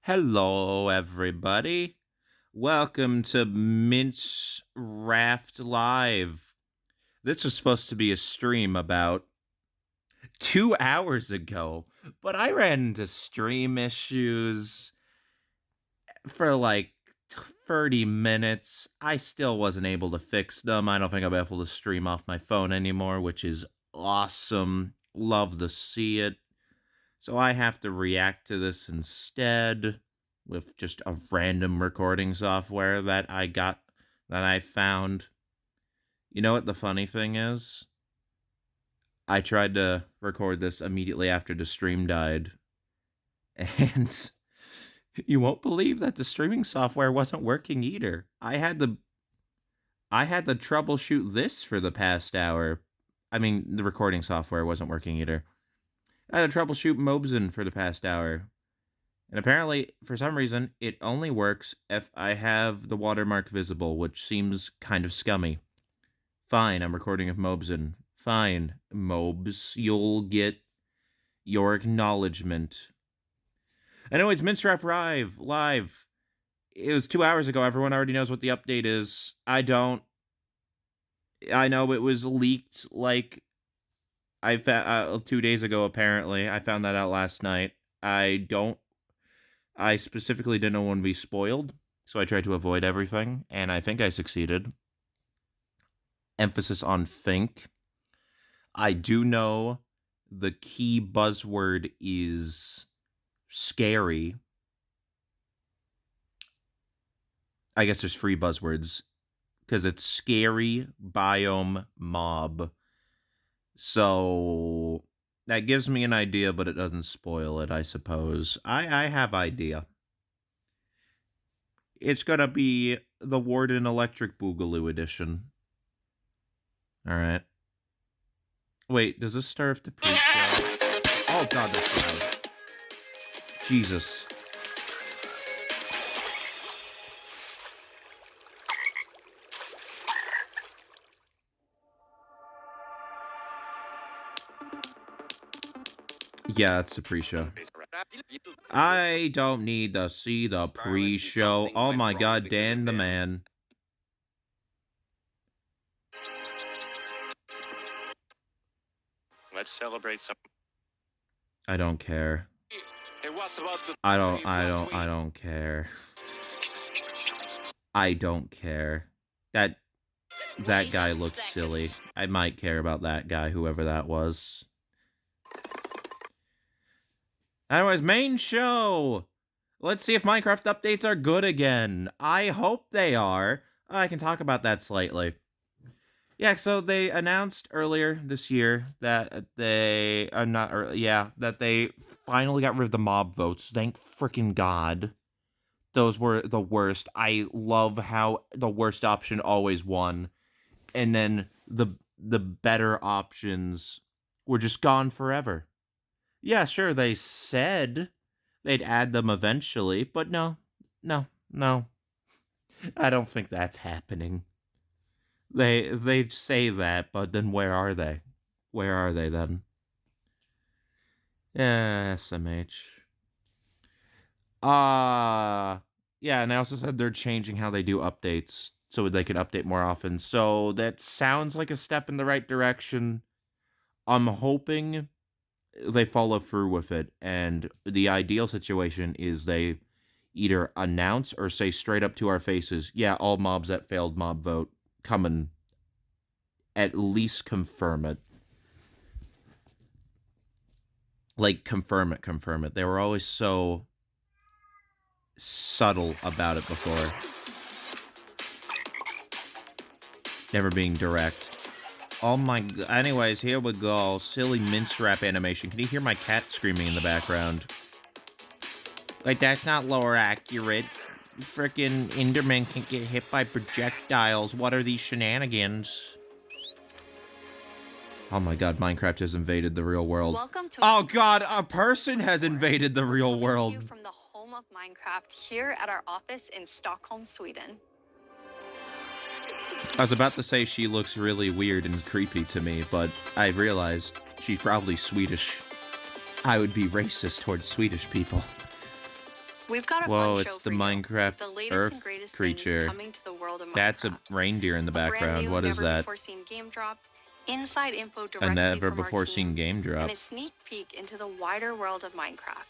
Hello, everybody. Welcome to Mince Raft Live. This was supposed to be a stream about 2 hours ago, but I ran into stream issues for like 30 minutes. I still wasn't able to fix them. I don't think I'll be able to stream off my phone anymore, which is awesome. Love to see it. So I have to react to this instead with just a random recording software that I found. You know what the funny thing is? I tried to record this immediately after the stream died, and you won't believe that the streaming software wasn't working either. I had to troubleshoot this for the past hour. I mean, the recording software wasn't working either. I had to troubleshoot Mobzen for the past hour. And apparently, for some reason, it only works if I have the watermark visible, which seems kind of scummy. Fine, I'm recording with Mobzen. Fine, Mobs, you'll get your acknowledgement. Anyways, Minstrap Live. It was 2 hours ago. Everyone already knows what the update is. I don't. I know it was leaked, 2 days ago, apparently. I found that out last night. I specifically didn't want to be spoiled, so I tried to avoid everything, and I think I succeeded. Emphasis on think. I do know the key buzzword is scary. I guess there's free buzzwords, because it's scary biome mob. So that gives me an idea, but it doesn't spoil it, I suppose. I have idea. It's gonna be the Warden Electric Boogaloo edition. Alright. Wait, does this start with the pre-show? Oh god, that's loud. Jesus. Yeah, it's the pre-show. I don't need to see the pre-show. Oh my god, Dan the man. Let's celebrate some. I don't care. I don't care. I don't care. That guy looks silly. I might care about that guy, whoever that was. Anyways, main show! Let's see if Minecraft updates are good again. I hope they are. I can talk about that slightly. Yeah, so they announced earlier this year that they that they finally got rid of the mob votes. Thank freaking God. Those were the worst. I love how the worst option always won. And then the better options were just gone forever. Yeah, sure, they said they'd add them eventually, but no. I don't think that's happening. They say that, but then where are they? Where are they then? Yeah, SMH. Yeah, and they also said they're changing how they do updates so they can update more often. So that sounds like a step in the right direction. I'm hoping they follow through with it, and the ideal situation is they either announce or say straight up to our faces, yeah, all mobs that failed mob vote come and at least confirm it. Like, confirm it. They were always so subtle about it before. Never being direct. Oh my... Anyways, here we go. Silly mince wrap animation. Can you hear my cat screaming in the background? Like, that's not lore accurate. Frickin' Enderman can get hit by projectiles. What are these shenanigans? Oh my god, Minecraft has invaded the real world. Welcome to... Oh god, a person has invaded the real world. Coming to you from the home of Minecraft, here at our office in Stockholm, Sweden. I was about to say she looks really weird and creepy to me, but I realized she's probably Swedish. I would be racist towards Swedish people. We've got a Whoa, fun it's show the for you. Minecraft The latest Earth and greatest creature. things coming to the world of Minecraft. That's a reindeer in the A brand background. new, What is never that? before seen game drop, inside info A directly never from our before team, seen game drop. and a sneak peek into the wider world of Minecraft,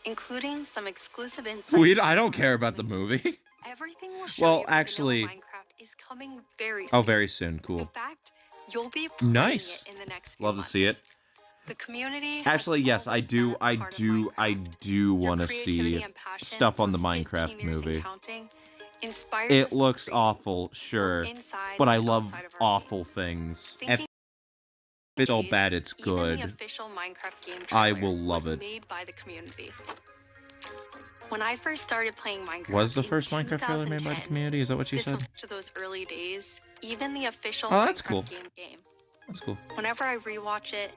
including some exclusive insights. I don't care about the movie. Everything we'll show Well, you actually, in vanilla Minecraft is coming very soon. oh, very soon. In Cool. fact, you'll be playing Nice. it in the next few Love to months. see it. The community Actually, yes, I always do. been a I part of do. I Minecraft. do Your want to creativity see and passion stuff on for the 15 Minecraft years and movie. counting inspires us It to looks create, awful, both sure, inside but I and love outside of our awful games. things. If Thinking it's all these, bad, it's even the good. official Minecraft game I trailer will love was it. made by the community. When I first started playing Minecraft, Was the in first Minecraft trailer made by the 2010, community? Is that what you this said? was to those early days, even the official Oh, that's Minecraft cool. game. That's cool. Whenever I rewatch it,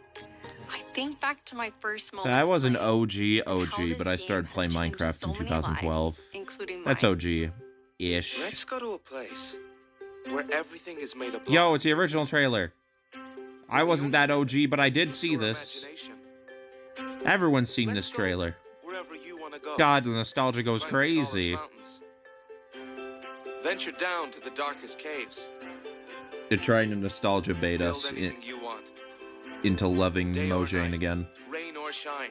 I think back to my first moments So I was an playing, OG, and how this but I game started has playing changed Minecraft so in many 2012. lives, including That's mine. OG-ish. Let's go to a place where everything is made of Yo, blocks. it's the original trailer. I wasn't that OG, but I did see Your this. imagination. Everyone's seen Let's this go trailer. Wherever you want to go. God, the nostalgia goes Climb the tallest crazy. mountains. Venture down to the darkest caves. They're trying to nostalgia bait Build us anything you want. into loving Day or Mojang night. again. Rain or shine.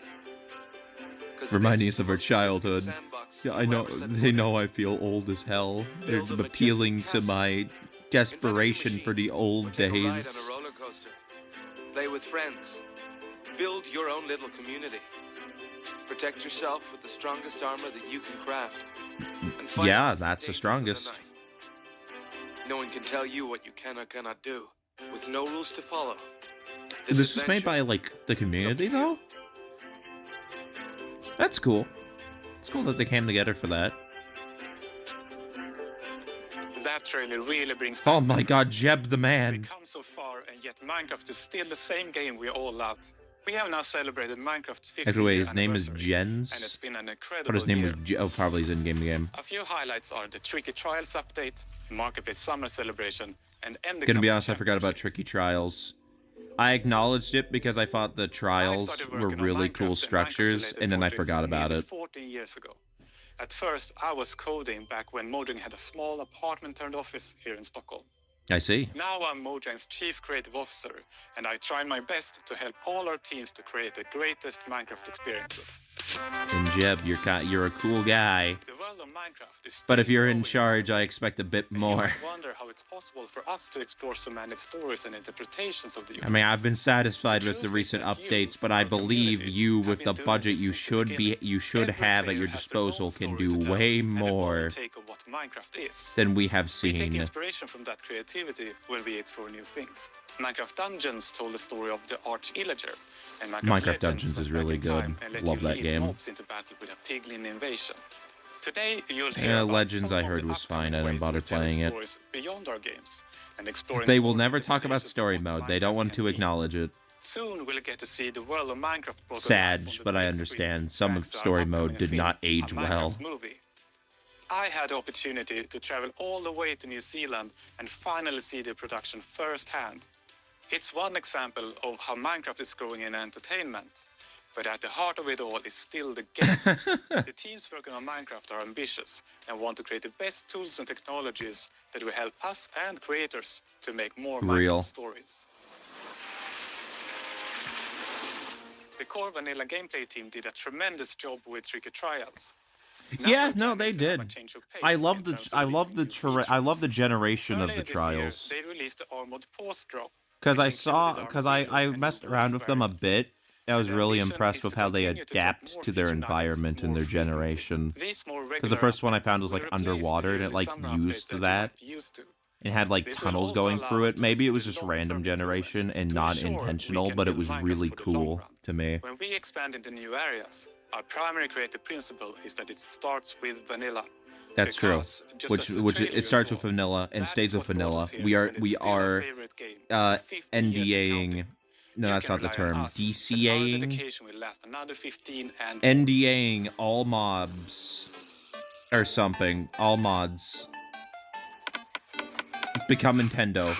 'Cause Reminding this us of is our the most childhood. beautiful sandbox Yeah, I you know. ever set They foot know in. I feel old as hell. They're Build a majestic appealing to castle. my Invent a new desperation for machine, the or old take a ride on a days. roller coaster. Play with friends. Build your own little community. Protect yourself with the strongest armor that you can craft. And fight Yeah, off that's the dangers of strongest. night. No one can tell you what you can or cannot do, with no rules to follow. This was made adventure by, like, the community, you. though? That's cool. It's cool that they came together for that. That trailer really brings back Oh my god, memories. Jeb the We've man. come so far, and yet Minecraft is still the same game we all love. We have now celebrated Minecraft's 50th Anyway, year his name is anniversary, and it's Jens. been an But incredible his name year. was oh, probably he's in game the game. A few highlights are the Tricky Trials update, Marketplace Summer Celebration, and Ending Gonna be Cup honest, I forgot about Championships. Tricky Trials. I acknowledged it because I thought the I trials started were working on really Minecraft cool and structures, Minecraft-related and then I projects forgot about nearly it. 14 years ago. At first, I was coding back when Mojang had a small apartment-turned-office here in Stockholm. I see. Now I'm Mojang's Chief Creative Officer, and I try my best to help all our teams to create the greatest Minecraft experiences. And Jeb, you're a cool guy. The world of Minecraft is But if still you're in growing charge, I and expect a bit you more. might wonder how it's possible for us to explore so many stories and interpretations of the universe. I mean, I've been satisfied The with the truth is recent that you, updates, but I our believe community, you, have with been the doing budget this you since the beginning. you should Every have at player your has their own disposal can story do to tell, way and their own more take of what Minecraft is. than we have We take seen. inspiration from that creativity when we explore new things. Minecraft Dungeons told the story of the Arch-Illager, and Minecraft Legends Dungeons went is back really in good. time and let Love you that lead game. mobs into battle with a piglin invasion. Today, you'll hear Yeah, about Legends some I of heard the was fine. upcoming I didn't ways bother we're telling playing it. stories beyond our games and exploring They will more never talk about interpretations of story what mode. They Minecraft don't want can to be. acknowledge it. Soon we'll get to see the world of Minecraft brought to life Sad, on the but I big understand. screen, Some of thanks to our story mode upcoming did film, not a age well. Minecraft movie. I had the opportunity to travel all the way to New Zealand and finally see the production firsthand. It's one example of how Minecraft is growing in entertainment, but at the heart of it all is still the game. The teams working on Minecraft are ambitious and want to create the best tools and technologies that will help us and creators to make more Real. Minecraft stories. The core vanilla gameplay team did a tremendous job with Tricky Trials. Now Yeah, we're no, planning they to have a did. change of I pace love in the terms of I love releasing the new I love features. the generation of Earlier the this trials. year, they released the Armored Force drop, Because which I included saw, armored because building I and messed new around wolf with them a variants. bit. I was Their really ambition impressed is to with how they continue to drop adapt more to their feature nuggets environment and more their frequently. generation. These more Because the regular first one I updates found was will like replace the underwater and it yearly like summer updates used that you that. might be used to. It had like This will tunnels also going allow through us it. to Maybe it pursue was the just long-term random improvements generation and to not ensure we intentional, can but it build was Minecraft really for the long cool run. to me. When we expand into new areas, our primary creative principle is that it starts with vanilla. That's true. Because, just as the Which trailer it you starts saw, with vanilla and that stays is with what brought vanilla. us here, We and it's still our favorite game, 50 years and NDAing. counting. No, You that's can not the rely on term. us that our DCAing. dedication will last another 15 and NDAing all mobs or something. All mods become Nintendo.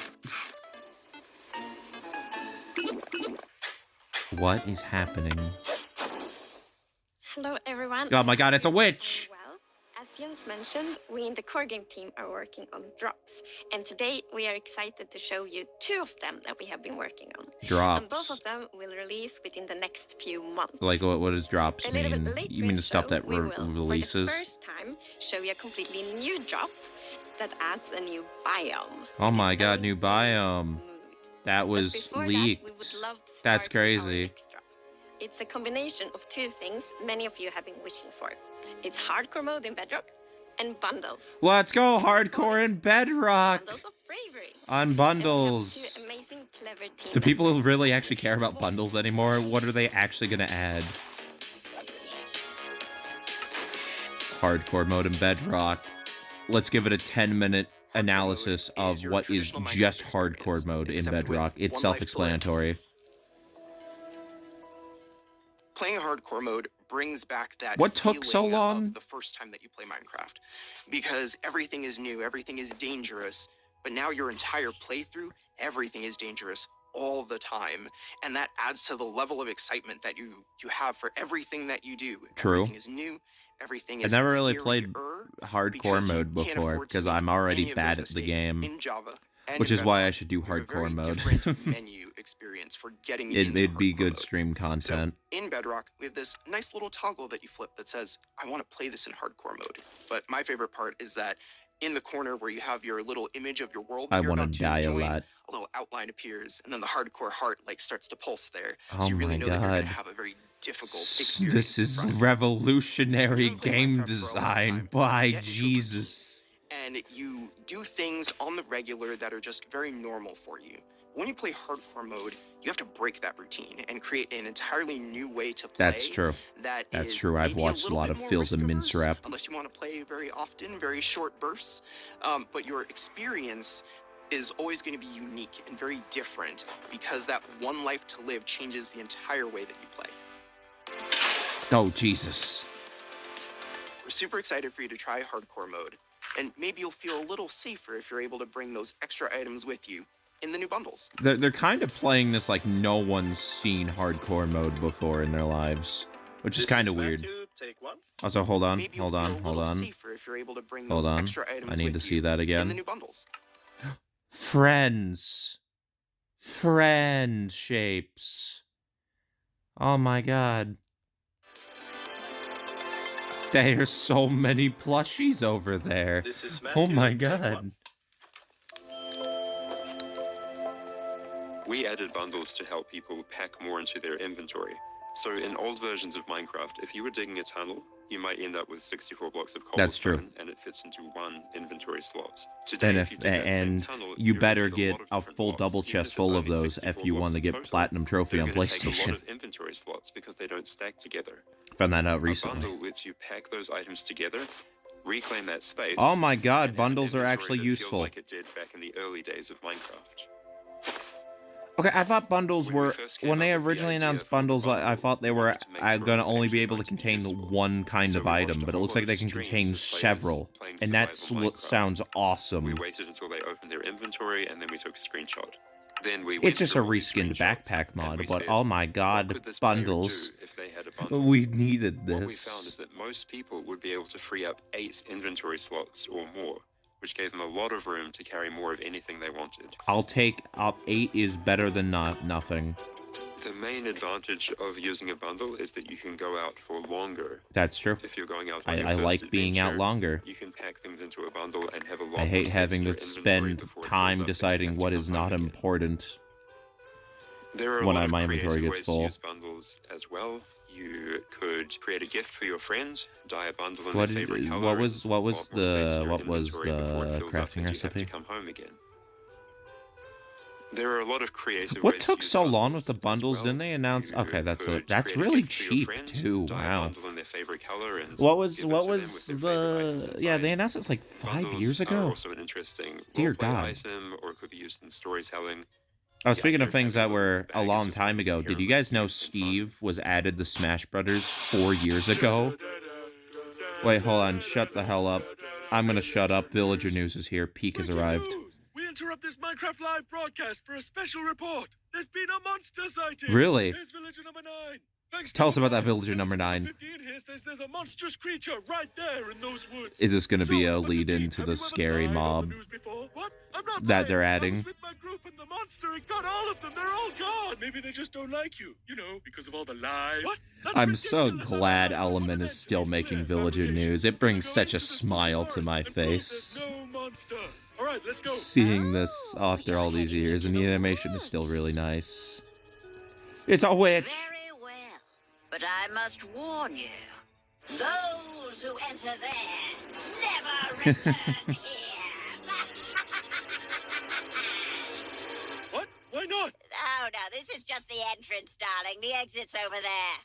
What is happening? Hello, everyone. Oh my god, it's a witch! Wow. Jens mentioned, we in the core game team are working on drops. And today we are excited to show you 2 of them that we have been working on. Drops. And both of them will release within the next few months. Like, what does drops A little mean? bit later You mean in the stuff show, that we will, releases? for the first time, show you a completely new drop that adds a new biome. Oh with my its god, own new unique biome. mood. That But was before leaked. that, we would love to That's start with our crazy. next drop. It's a combination of 2 things many of you have been wishing for. It's hardcore mode in Bedrock and bundles. Let's go hardcore in Bedrock. Bundles of bravery. On And we bundles. have 2 amazing, clever team Do people members really that actually will care show about bundles anymore? What are they actually gonna add? Hardcore mode in Bedrock. Let's give it a 10-minute analysis of what is just hardcore mode in Bedrock. It's self-explanatory. Playing hardcore mode brings back that What took so feeling long? of the first time that you play Minecraft, because everything is new, everything is dangerous, but now your entire playthrough, everything is dangerous all the time, and that adds to the level of excitement that you have for everything that you do. True. Everything is new, everything I is never really played scarier hardcore because you mode can't before afford to because make I'm any already of bad those at the mistakes game, in Java and which in is why I Bedrock. should do We have a very hardcore mode. different menu experience for getting into It'd be hardcore good mode. stream content. So in Bedrock, we have this nice little toggle that you flip that says, I want to play this in hardcore mode. But my favorite part is that in the corner where you have your little image of your world that I you're want to about to die a join, lot. a little outline appears, and then the hardcore heart like starts to pulse there. Oh So you really my know that you're going god. to have a very difficult experience. This in is front of you. revolutionary You've been playing game Minecraft for a long design time. by You get into a Jesus. and you do things on the regular that are just very normal for you. When you play hardcore mode, you have to break that routine and create an entirely new way to play. That's true. That's That's true. I've watched a lot of Phil's and Mince Rap. Unless you want to play very often, very short bursts. But your experience is always going to be unique and very different because that one life to live changes the entire way that you play. Oh, Jesus. We're super excited for you to try hardcore mode, and maybe you'll feel a little safer if you're able to bring those extra items with you in the new bundles. They're kind of playing this like no one's seen hardcore mode before in their lives, which is kind of weird. Also, hold on, Maybe you'll hold feel on, a hold little on, safer if you're able to bring hold those on. extra items I need with to see you that in the again. new bundles. Friend shapes. Oh my god. There's so many plushies over there. This is Oh Matthew, my take god. one. We added bundles to help people pack more into their inventory. So in old versions of Minecraft, if you were digging a tunnel, you might end up with 64 blocks of cobblestone. That's true. And it fits into one inventory slot. Today, And if you dig that same tunnel, you you're better gonna need get lot of a different full blocks. double Even chest if it's full of only those 64 if you want to blocks get in total, platinum trophy they're on gonna take a PlayStation. lot of inventory slots because they don't stack together. Found that out A recently. bundle lets you pack those items together, reclaim that space. Oh my god, and have an bundles are inventory actually that feels useful. like it did back in the early days of Minecraft. Okay, I thought bundles When we were, first came when they up with the originally idea announced for the bundles, I bundle, thought they we were wanted to make sure going to it was only be actually able to going to be contain useful. one kind So of we watched item, a but it whole looks lot like they of can streams contain of players several, playing and that survival Minecraft. sounds awesome. We waited until they opened their inventory and then we took a screenshot. Then we It's went just a through all these reskinned screenshots backpack and mod, we but said, oh my what god, could this player bundles. do if they had a bundle? We needed What we found is this. that most people would be able to free up 8 inventory slots or more, which gave them a lot of room to carry more of anything they wanted. I'll take up 8 is better than nothing. The main advantage of using a bundle is that you can go out for longer. That's true. If you're going out on your I first like being out adventure, longer. you can pack things into a bundle and have a lot I more hate space having in your to inventory spend before it fills time up and you deciding have to what come is home not again. important. There are a when lot of my inventory creative gets ways full. to use bundles as well. You could create a gift for your friend, dye a bundle in What their did- favorite color. what was and a lot more space in your what was inventory before it the fills up crafting and recipe? You have to come home again. There are a lot of creative What ways to took use so long with bundles the as bundles? well. Didn't they announce? You Okay, that's could create a really gift for your cheap friend, too. dye a Wow. bundle in their favorite color and What was give it what to them was with their favorite items the? Yeah, inside. they announced it's like 5 Bundles years are ago. also an interesting Dear roleplay God. item, or it could be used in storytelling. Oh, The speaking idea of things that having a were little a bag is long just time ago, did you guys know inherently cute and fun. Steve was added to Smash Brothers 4 years ago? Wait, hold on. Shut the hell up. I'm gonna shut up. Villager News is here. Peak has arrived. We interrupt this Minecraft live broadcast for a special report. There's been a monster sighting. Really? Here's villager number 9. Thanks Tell to us about that Fire, villager number 9. 15 hits here says there's a monstrous creature right there in those woods. Is this going to be a look at lead me. into Have the you ever scary lied on mob the news before? What? I'm not that lying. they're I adding? was with my group and the monster and got all of them. They're all gone. Maybe they just don't like you. You know, because of all the lies. What? That's I'm so ridiculous. glad I want Element an is end to still these making clear villager fabrications. news. It We're brings gonna go such a into the spooky smile to forest my and prove there's face. no monster. All right, let's go. Seeing this after all these years, and the animation is still really nice. It's a witch! Very well, but I must warn you. Those who enter there never return here. What? Why not? Oh, no, this is just the entrance, darling. The exit's over there.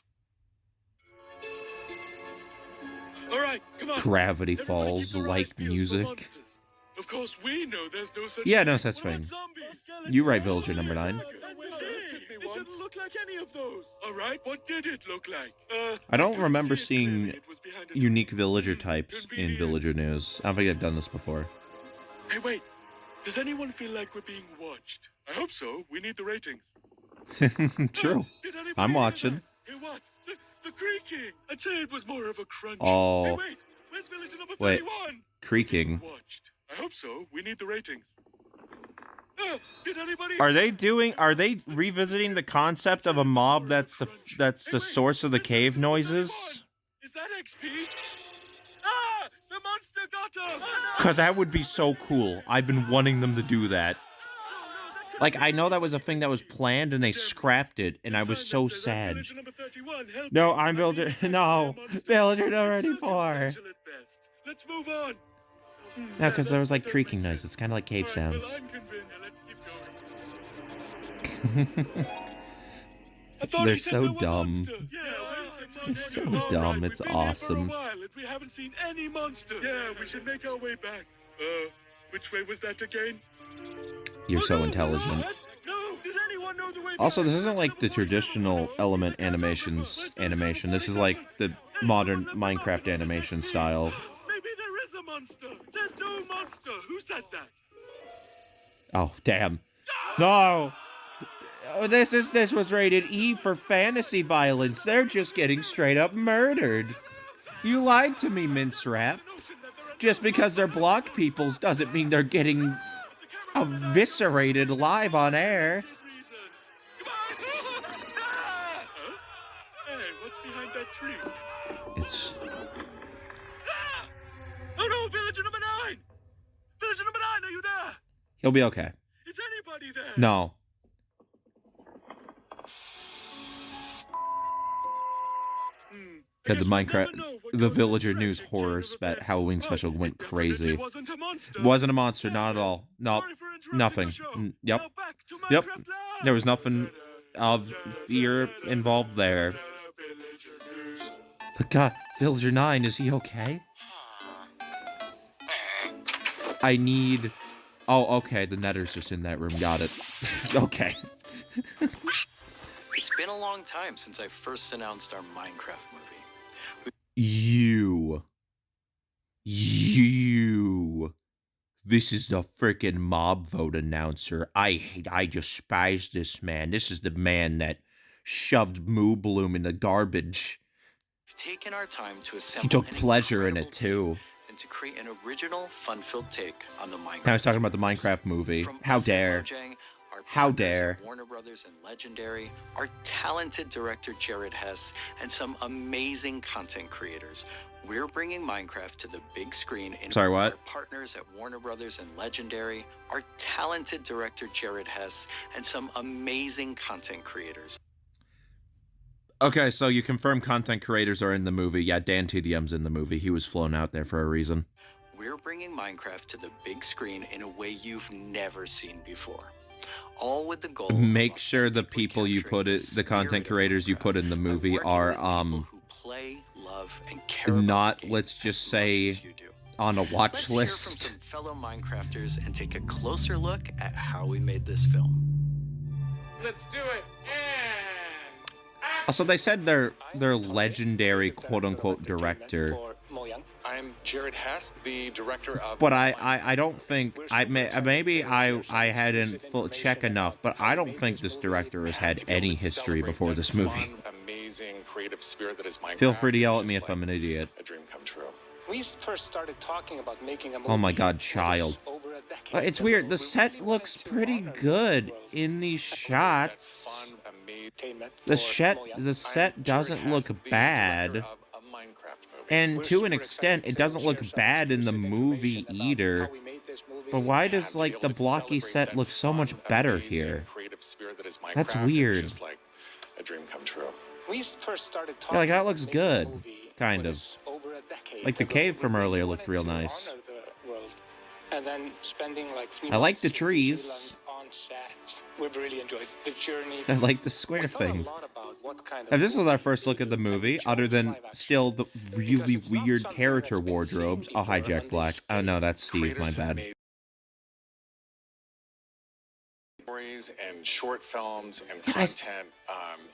All right, come on. Gravity Everybody Falls keep your eyes like peeled for music. monsters. Of course, we know there's no such Yeah, no thing. such We're not thing. zombies. You right, Villager number 9. It didn't look like any of those. All right, what did it look like? I don't couldn't remember see it clearly. seeing It was behind a tree. unique villager types in Convenient. villager news. I don't think I've done this before. Hey, wait. Does anyone feel like we're being watched? I hope so. We need the ratings. True. Did anybody I'm hear watching. that? Hey, what? The creaking. I'd say it was more of a crunch. Oh. Hey, wait. Where's villager number Wait. 31? Creaking. Watched. I hope so. We need the ratings. Did anybody? Are they revisiting the concept of a mob that's the source of the cave noises? Is that XP? Ah! The monster got him! Cause that would be so cool. I've been wanting them to do that. Like, I know that was a thing that was planned and they scrapped it, and I was so sad. No, I'm Villager. No, Villager number 34. Let's move on. No, because there was like creaking noise. It's kind of like cave sounds. Well, I'm convinced. Let's keep going. I thought They're he said so there were dumb. monsters. Yeah, where's the They're monster? so All dumb, right, it's we've been here for a awesome. while and we haven't seen any monster. Yeah, we should make our way back. Which way was that again? You're Oh, so no, intelligent. No, does anyone know the way Also, back? this isn't like the traditional Element animations animation. This is like the modern Minecraft animation style. Maybe there is a monster. There's no monster. Who said that? Oh, damn. No! Oh, this was rated E for fantasy violence. They're just getting straight up murdered. You lied to me, Mince Rap. Just because they're block peoples doesn't mean they're getting eviscerated live on air. Hey, what's behind that tree? It's... Oh no, villager number 9! Villager number 9, are you there? He'll be okay. Is anybody there? No. I Had the guess we'll Minecraft, never know what the goes on Villager the News tragic horror chain of events. Halloween Well, special went it definitely crazy. wasn't a monster. Wasn't a monster, not at all. Nope. Sorry for interrupting Nothing. the show. Yep. Now back to Yep. Minecraft Live. There was nothing of fear involved there. But God, Villager 9, is he okay? I need... Oh, okay, the netter's just in that room. Got it. Okay. It's been a long time since I first announced our Minecraft movie. You. This is the frickin' mob vote announcer. I despise this man. This is the man that shoved Moo Bloom in the garbage. We've taken our time to assemble He took an pleasure in it, incredible too. team and to create an original, fun-filled take on the Minecraft. I was talking about the universe. Minecraft movie. From How us at dare. Mojang, our How partners dare. at Warner Brothers and Legendary, our talented director Jared Hess, and some amazing content creators. We're bringing Minecraft to the big screen in Sorry, what? our partners at Warner Brothers and Legendary, our talented director Jared Hess, and some amazing content creators. Okay, so you confirm content creators are in the movie. Yeah, Dan TDM's in the movie. He was flown out there for a reason. We're bringing Minecraft to the big screen in a way you've never seen before. All with the goal Make of sure the authentically people you capturing put it, the content spirit of creators you put in the Minecraft by movie working are with people who play, love, and care about not, the game let's as just much say, as you do. on a watch Let's hear from list. some fellow Minecrafters and take a closer look at how we made this film. Let's do it. Also, they said their legendary quote-unquote director. I'm Jared Hess, the director of. But I don't think maybe I hadn't full check enough, but I don't think this director has had any history before this movie. amazing creative spirit that is Minecraft. Feel free to It's yell just at me if like I'm an idiot. a dream come true. We first started talking about making a movie. Oh my god, child. Over a decade It's ago. weird. The We set really looks wanted to pretty honor the good world. in these That shots. fun, Entertainment The for Moya. set doesn't look bad. of a Minecraft movie. And We're to an super extent, excited it to doesn't look share some bad in the exclusive movie information about either. how we made this movie. But why And does, to be like, able the to blocky celebrate set that look so much fun, better amazing here? creative spirit that is That's Minecraft. weird. It's just like a dream come true. We first started talking Yeah, like, that about looks making a good. movie Kind with of. us over a decade Like, the ago. cave We from really earlier looked wanted real to nice. honor the world. And then spending like 3 I like months the in New trees. Zealand on set. We've really enjoyed the journey. I like the square We thought a things. lot about what kind of If this was movie our first we look at the do, and movie, we other chose than live action. still the really Because it's not weird something character that's been wardrobes, seen I'll before hijack on Black. this Oh no, that's Steve, my Creators have bad. made stories and short films and Guys- content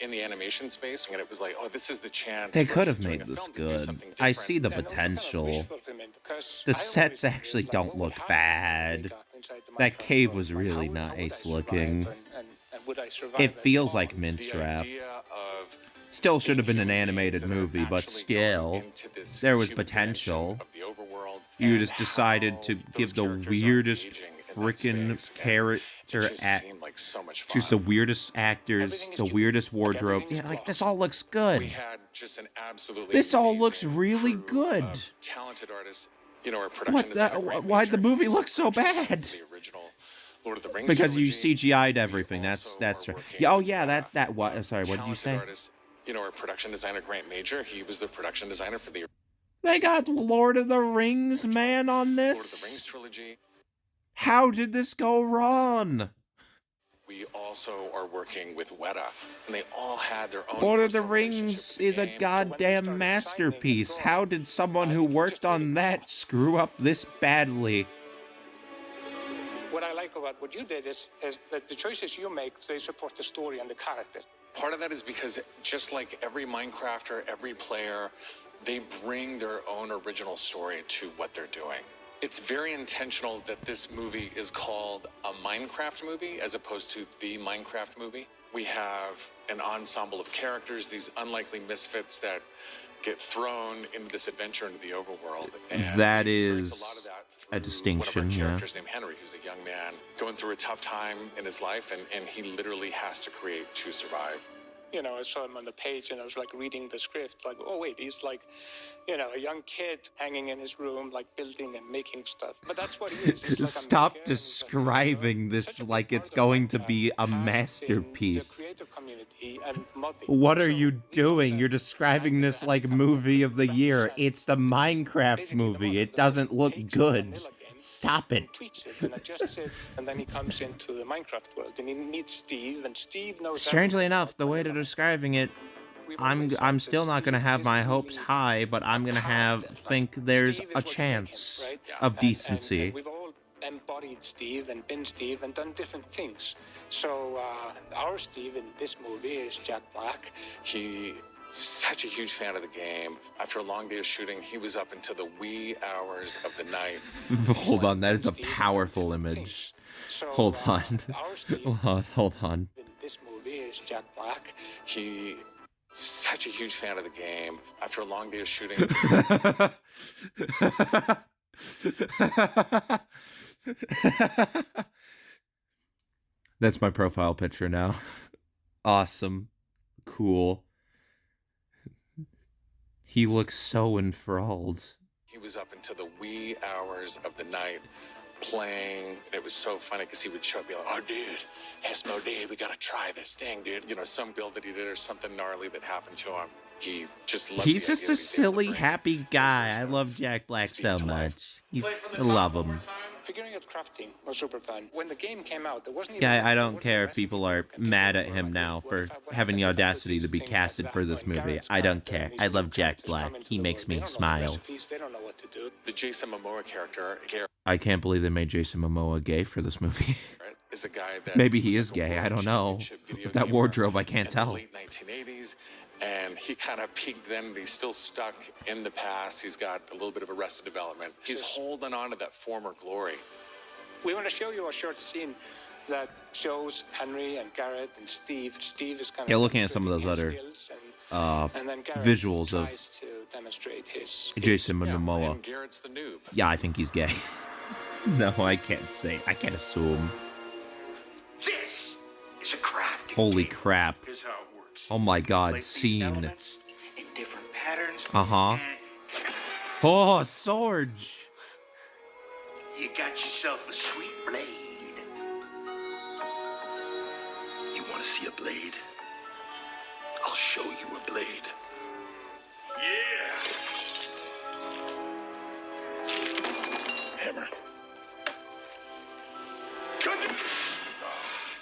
in the animation space, and it was like, oh, this is the chance. They for could us have doing made a this film to do good. something I different. see the And also kind of wish potential. fulfillment, because The I always sets wondered, actually like, don't what would look happen if bad. we got inside the That Minecraft cave world? was Like, really how would I nice survive, looking. and would I survive It and feels fall? like Mince The Wrap. idea of Still should have been an human beings animated that are movie, but actually still, going into this there was human dimension potential. of the overworld You and just decided how to those give the characters are weirdest engaging in that freaking space. And character it just at seemed like so much fun. choose the weirdest actors, Everything is the unique. weirdest Like, wardrobe. everything is Yeah, like blocked. this all looks good. We had just an absolutely This all looks amazing really crew good. of talented artists. You know, our production What designer, the? Grant Why'd the Major, movie he's look so production bad? designer for the original Lord of the Rings Because you trilogy. CGI'd We everything. That's also right. are working Yeah. Oh with, yeah. That what? Sorry. What did you talented say? artists. You know, our production designer, Grant Major, he was the production designer for the They got Lord of the Rings man on Lord of the Rings this. trilogy. How did this go wrong? We also are working with Weta, and they all had their own. Lord of the personal relationship Rings with the is a game. goddamn masterpiece. How did someone who worked on that screw up this badly? What I like about what you did is that the choices you make, they support the story and the character. Part of that is because just like every Minecrafter, every player, they bring their own original story to what they're doing. It's very intentional that this movie is called a Minecraft movie as opposed to the Minecraft movie. We have an ensemble of characters, these unlikely misfits that get thrown into this adventure into the overworld. And That we experience is a lot of that a through distinction, one of our yeah. characters named Henry, who's a young man going through a tough time in his life, and he literally has to create to survive. You know, I saw him on the page and I was like reading the script, like, oh wait, he's like, you know, a young kid hanging in his room, like building and making stuff. But that's what he is. He's like a Stop maker, and he's like, describing such this a big like part it's of going to Minecraft be a has been masterpiece. The creator community and modding. What are So you we thought doing? that You're describing having this a like handicap movie of the year. represent It's the Minecraft basically the movie. model It that doesn't look takes the good. vanilla game Stop it. and tweaks it and adjusts it, and then he comes into the Minecraft world and he meets Steve, and Steve knows. Strangely everything enough, about the way they're vanilla. describing it, We've I'm always I'm said that still not gonna Steve have my isn't hopes really high, but I'm gonna have character. Like, think there's Steve is a what you make him, chance right? of And decency. we've all embodied Steve and been Steve and done different things. So our Steve in this movie is Jack Black. He's such a huge fan of the game. After a long day of shooting, he was up until the wee hours of the night. Hold on, that is a Steve and done powerful different image. things. So, Hold on. Our Steve Hold on. in this movie is Jack Black. He's such a huge fan of the game. After a long day of shooting, That's my profile picture now. Awesome. Cool. He looks so enthralled. he was up until the wee hours of the night playing. It was so funny because he would show up, be like, oh, dude, Esmodee, we got to try this thing, dude. You know, some build that he did or something gnarly that happened to him. He just loves He's the just idea a that he's able to silly, bring happy guy. I love Jack Black so much. I love him. Figuring out crafting was super fun. When the game came out, there wasn't even Yeah, I don't care if people are mad at him now for having the audacity to be casted for this movie. I don't care. I love Jack Black. He makes me smile. They don't know what to do. the Jason Momoa character. I can't believe they made Jason Momoa gay for this movie. Garrett is a guy that Maybe he was is like a gay. I world don't know. championship video With that gamer wardrobe, I can't in tell. the late 1980s. And he kind of peaked then, but he's still stuck in the past. He's got a little bit of arrested development. He's holding on to that former glory. We want to show you a short scene that shows Henry and Garrett and Steve. Steve is kind of Yeah, looking at some of those other and then Garrett visuals of tries to demonstrate his Jason Yeah, Momoa. and Garrett's the noob. Yeah, I think he's gay. No, I can't say. I can't assume. This is a crafting Holy table. crap. Here's how it works. Oh my god, Place these scene. elements in different patterns. Uh-huh. and Oh, Sorge. You got yourself a sweet blade. You want to see a blade? I'll show you a blade. Yeah. Hammer.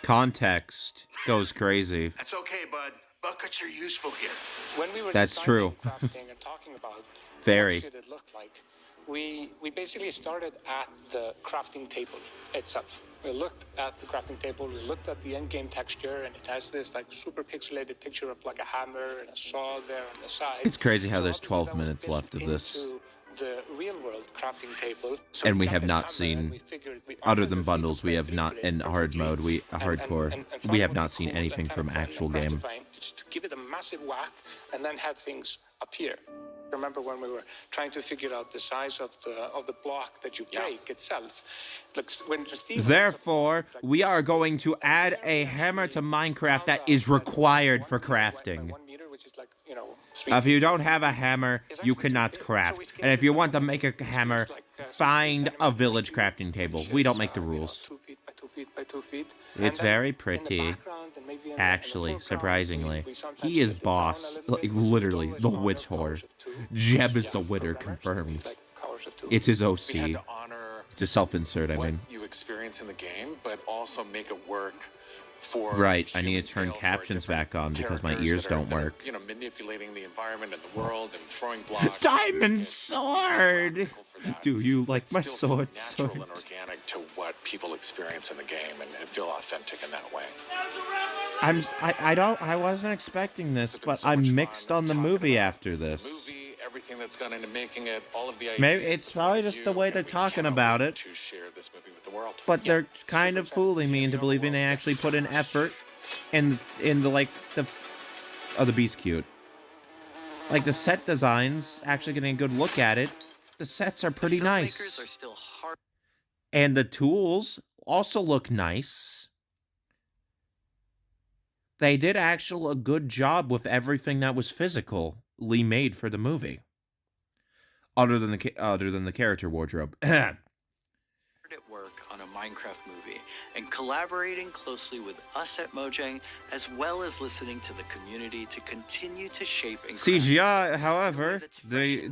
Context goes crazy. That's okay, bud. Buckets are useful here. When we were That's designing true. crafting and talking about Very. what should it look like, we basically started at the crafting table itself. We looked at the crafting table, we looked at the end game texture, and it has this like super pixelated picture of like a hammer and a saw there on the side. It's crazy how So there's obviously 12 that was minutes built left of this. into the real world crafting table. So And we got have this not hammer seen, and we figured we other armored than the feet bundles, of we the have not, in hard mode, hardcore, and we find have what not we seen cool anything and kind from of fun actual and game. gratifying, just to give it a massive whack and then have things appear. Remember when we were trying to figure out the size of the block that you break itself? Looks when Steve Therefore, we are going to add a hammer to Minecraft that is required for crafting. 1 meter, which is like, you know, If you don't have a hammer, you cannot craft. And if you want to make a hammer, find a village crafting table. We don't make the rules. 2 feet by 2 feet by 2 feet. It's very pretty. Actually, surprisingly. He is boss. Like, literally, the witch whore. Jeb is the winner, confirmed. It's his OC. We had to honor It's a self-insert, I what mean. you experience in the game, but also make it work for Right, I need human to turn scale for captions different back on because my characters ears that are, don't work. You know, manipulating the environment and the world and throwing blocks. Diamond sword! Do you like my Still feel sword? natural and organic to what people experience in the game and feel authentic in that way. I wasn't expecting this, but I'm mixed on the movie after this. Everything that's gone into making it, all of the ideas Maybe it's probably just the way they're talking about it. to share this movie with the world. But they're kind of fooling me into believing they actually put in effort in the oh, the beast cute. Like the set designs, actually getting a good look at it. The sets are pretty nice. Filmmakers are still hard. And the tools also look nice. They did actually a good job with everything that was physically made for the movie. Other than the character wardrobe. At work on a Minecraft movie and collaborating closely with us at Mojang, as well as listening to the community to continue to shape and craft CGI, however, they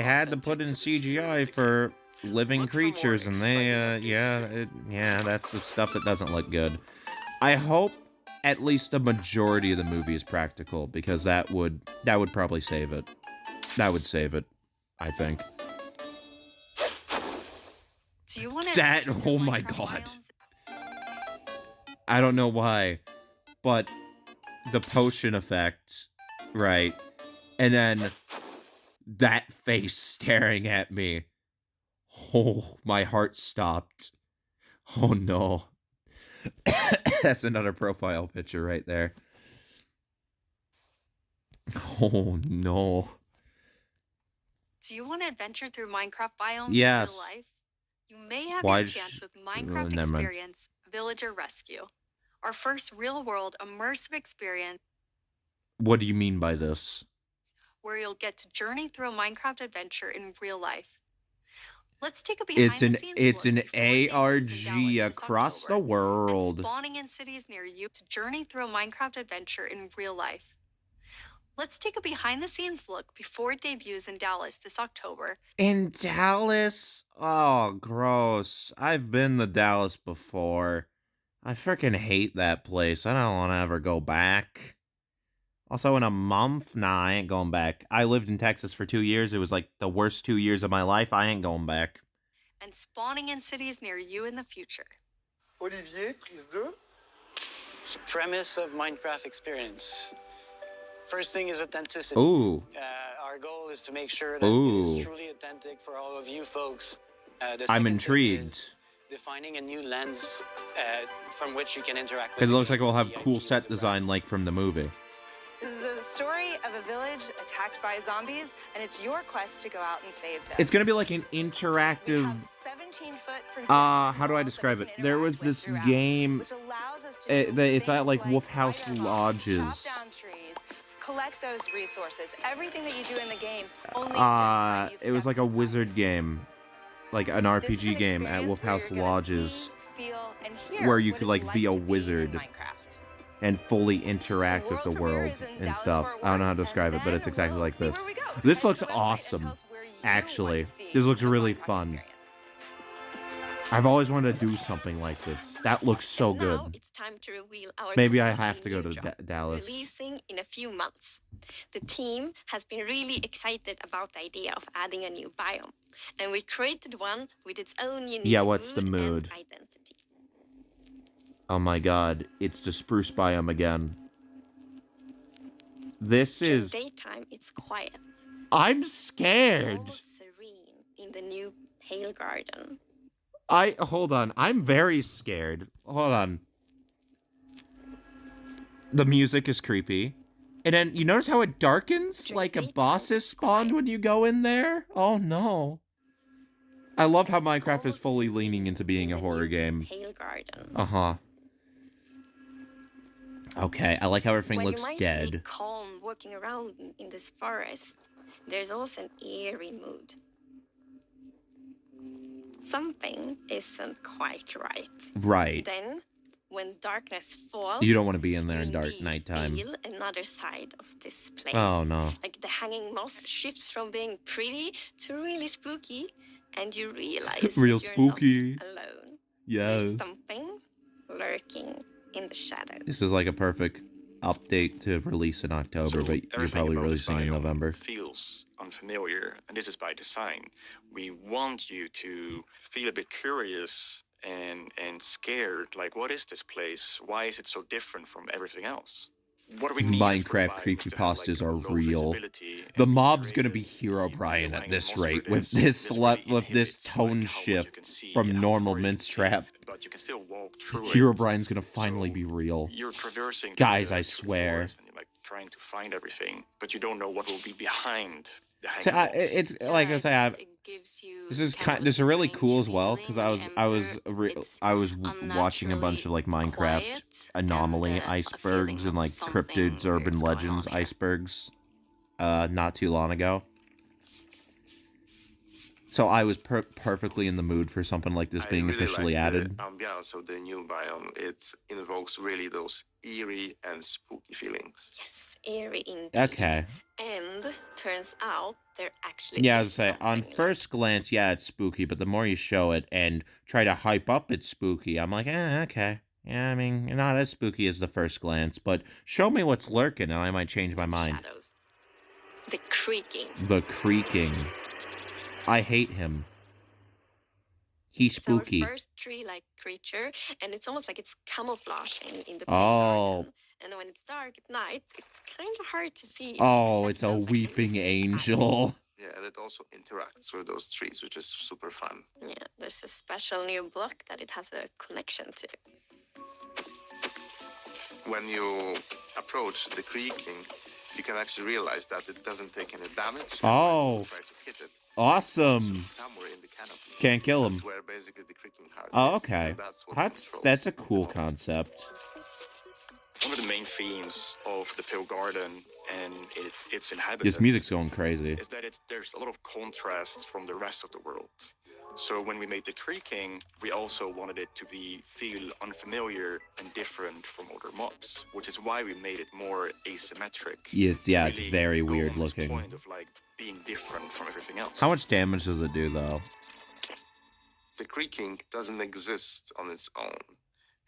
had to put in CGI for living creatures, and that's the stuff that doesn't look good. I hope at least a majority of the movie is practical, because that would probably save it. That would save it, I think. Do you want That, oh my god. I don't know why, but the potion effect, right? And then that face staring at me. Oh, my heart stopped. Oh no. That's another profile picture right there. Oh no. Do you want to adventure through Minecraft biomes Yes. in real life? You may have Why your sh- chance with Minecraft never mind. Experience Villager Rescue, our first real-world immersive experience What do you mean by this? where you'll get to journey through a Minecraft adventure in real life. Let's take a It's an behind-the-scenes look before debuts in ARG Dallas this across the October, world. and spawning in cities near you to journey through a Minecraft adventure in real life. Let's take a behind-the-scenes look before it debuts in Dallas this October. In Dallas? Oh, gross. I've been to Dallas before. I freaking hate that place. I don't want to ever go back. Also, in a month? Nah, I ain't going back. I lived in Texas for 2 years. It was like the worst 2 years of my life. I ain't going back. And spawning in cities near you in the future. Olivier, please do. Premise of Minecraft Experience. First thing is authenticity. Ooh. Our goal is to make sure that it Ooh. is truly authentic for all of you folks. The I'm second thing intrigued. is defining a new lens from which you can interact with. Because it looks like we'll have the cool IP set of the design brand. like from the movie. This is the story of a village attacked by zombies, and it's your quest to go out and save them. It's gonna be like an interactive. 17-foot How do I describe it? There was this game. It's at like Wolf House Lodges. Chop down trees, collect those resources. Everything that you do in the game. Only It was like a wizard game, like an RPG game at Wolf House Lodges, where you could like be a wizard and fully interact with the world and stuff. I don't know how to describe it, but it's exactly like this. This looks awesome, actually. This looks really fun. I've always wanted to do something like this. That looks so good. Now it's time to reveal our Maybe I have to go to drop, Dallas. releasing in a few months. The team has been really excited about the idea of adding a new biome, and we created one with its own unique Yeah, what's the mood mood? and identity. Oh my god, it's the spruce biome again. This is... Daytime, it's quiet. I'm scared. Almost serene in the new pale garden. Hold on, I'm very scared. Hold on. The music is creepy. And then, you notice how it darkens? Like a boss is spawned when you go in there? Oh no. I love how Minecraft is fully leaning into being a horror game. Pale garden. Uh-huh. Okay, I like how everything While looks you might dead. be calm walking around in this forest, there's also an eerie mood. Something isn't quite right. Right. Then, when darkness falls, You don't want to be in there in indeed nighttime. feel another side of this place. Oh, no. Like the hanging moss shifts from being pretty to really spooky, and you realize Real that you're spooky. not alone. Yes. There's something lurking in the shadows. This is like a perfect update to release in October, but you're Everything probably about releasing in biome November. feels unfamiliar, and this is by design. We want you to feel a bit curious and scared. Like, what is this place? Why is it so different from everything else? What do we need? Minecraft creepypastas are real. The mob's gonna be Herobrine at this rate, with this tone shift from normal mince trap. But you can still walk through it. Herobrine's gonna finally be real. You're traversing Guys, through I the swear. forest and you're like trying to find everything, but you don't know what will be behind the hanging So wall. it's like I say, this is really cool as well because I was watching a bunch of like Minecraft anomaly icebergs and like cryptids, urban legends icebergs, not too long ago. So I was perfectly in the mood for something like this being officially added. The ambiance of the new biome, it invokes really those eerie and spooky feelings. Yes, eerie indeed. Okay. And turns out there actually Yeah, I is was saying, on first glance, yeah, it's spooky, but the more you show it and try to hype up it's spooky, I'm like, okay. Yeah, I mean, not as spooky as the first glance, but show me what's lurking and I might change my mind. shadows. The creaking. The creaking. I hate him. He's It's our spooky. first tree-like creature, and it's almost like it's camouflaging in the Oh. garden. And when it's dark at night, it's kind of hard to see. Oh, it's a weeping angel. Yeah, and it also interacts with those trees, which is super fun. Yeah, there's a special new block that it has a connection to. When you approach the creaking, you can actually realize that it doesn't take any damage. Oh. When you try to hit it, Awesome. somewhere in the canopy. Can't kill him. That's where basically the creaking heart Oh, is, okay. and that's what That's a cool concept. One of the main themes of the Pale Garden and its inhabitants This music's going crazy. is that there's a lot of contrast from the rest of the world. So when we made the creaking, we also wanted it to feel unfamiliar and different from other mobs, which is why we made it more asymmetric. It's Really very go weird on this looking. point of like being different from everything else. How much damage does it do though? The creaking doesn't exist on its own.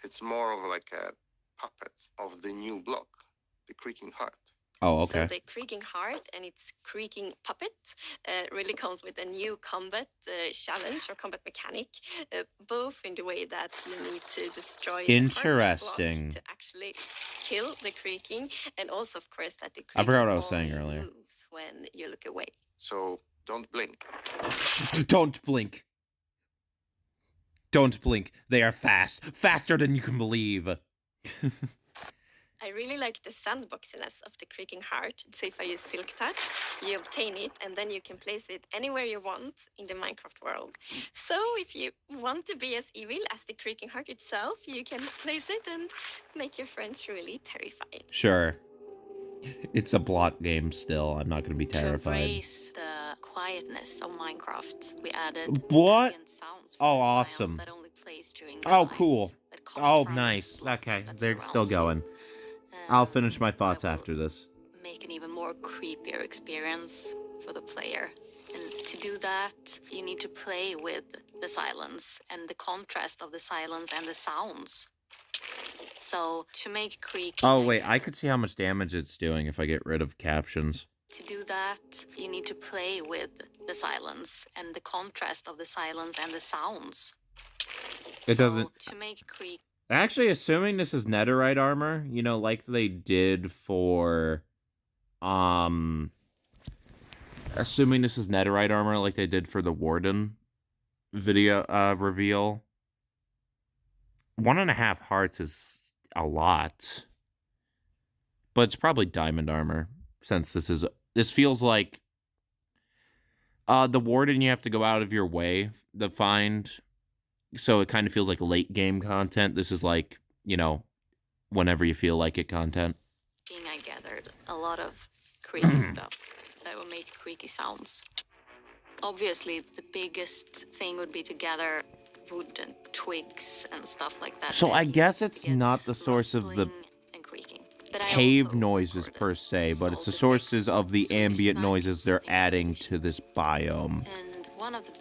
It's more of like a puppet of the new block, the creaking heart. Oh, So okay. the creaking heart and its creaking puppet really comes with a new combat challenge or combat mechanic, both in the way that you need to destroy the heart block Interesting. to actually kill the creaking, and also, of course, that the I forgot what I creaking was saying only earlier. moves when you look away. So don't blink. Don't blink. Don't blink. They are fast. Faster than you can believe. I really like the sandboxiness of the Creaking Heart. So if I use Silk Touch, you obtain it, and then you can place it anywhere you want in the Minecraft world. So if you want to be as evil as the Creaking Heart itself, you can place it and make your friends really terrified. Sure. It's a block game still. I'm not going to be To terrified. embrace the quietness of Minecraft, we added What? ambient sounds Oh, from the awesome. that only plays during Oh, daylight, cool. that comes Oh, from nice. blocks Okay, that they're still surrounds you. going. I'll finish my thoughts after this. Make an even more creepier experience for the player. And to do that, you need to play with the silence and the contrast of the silence and the sounds. So to make Creaking... Oh, wait, I could see how much damage it's doing if I get rid of captions. To do that, you need to play with the silence and the contrast of the silence and the sounds. It doesn't... To make Creaking... Actually, assuming this is netherite armor, you know, like they did for... Assuming this is netherite armor like they did for the Warden video reveal. 1.5 hearts is a lot. But it's probably diamond armor, since this feels like the Warden you have to go out of your way to find. So it kind of feels like late game content. This is like, you know, whenever you feel like it content. I gathered a lot of creaky stuff that will make creaky sounds. Obviously, the biggest thing would be to gather wood and twigs and stuff like that. So I guess it's not the source of the cave noises per se, but it's the sources of the ambient noises they're adding to this biome. And one of the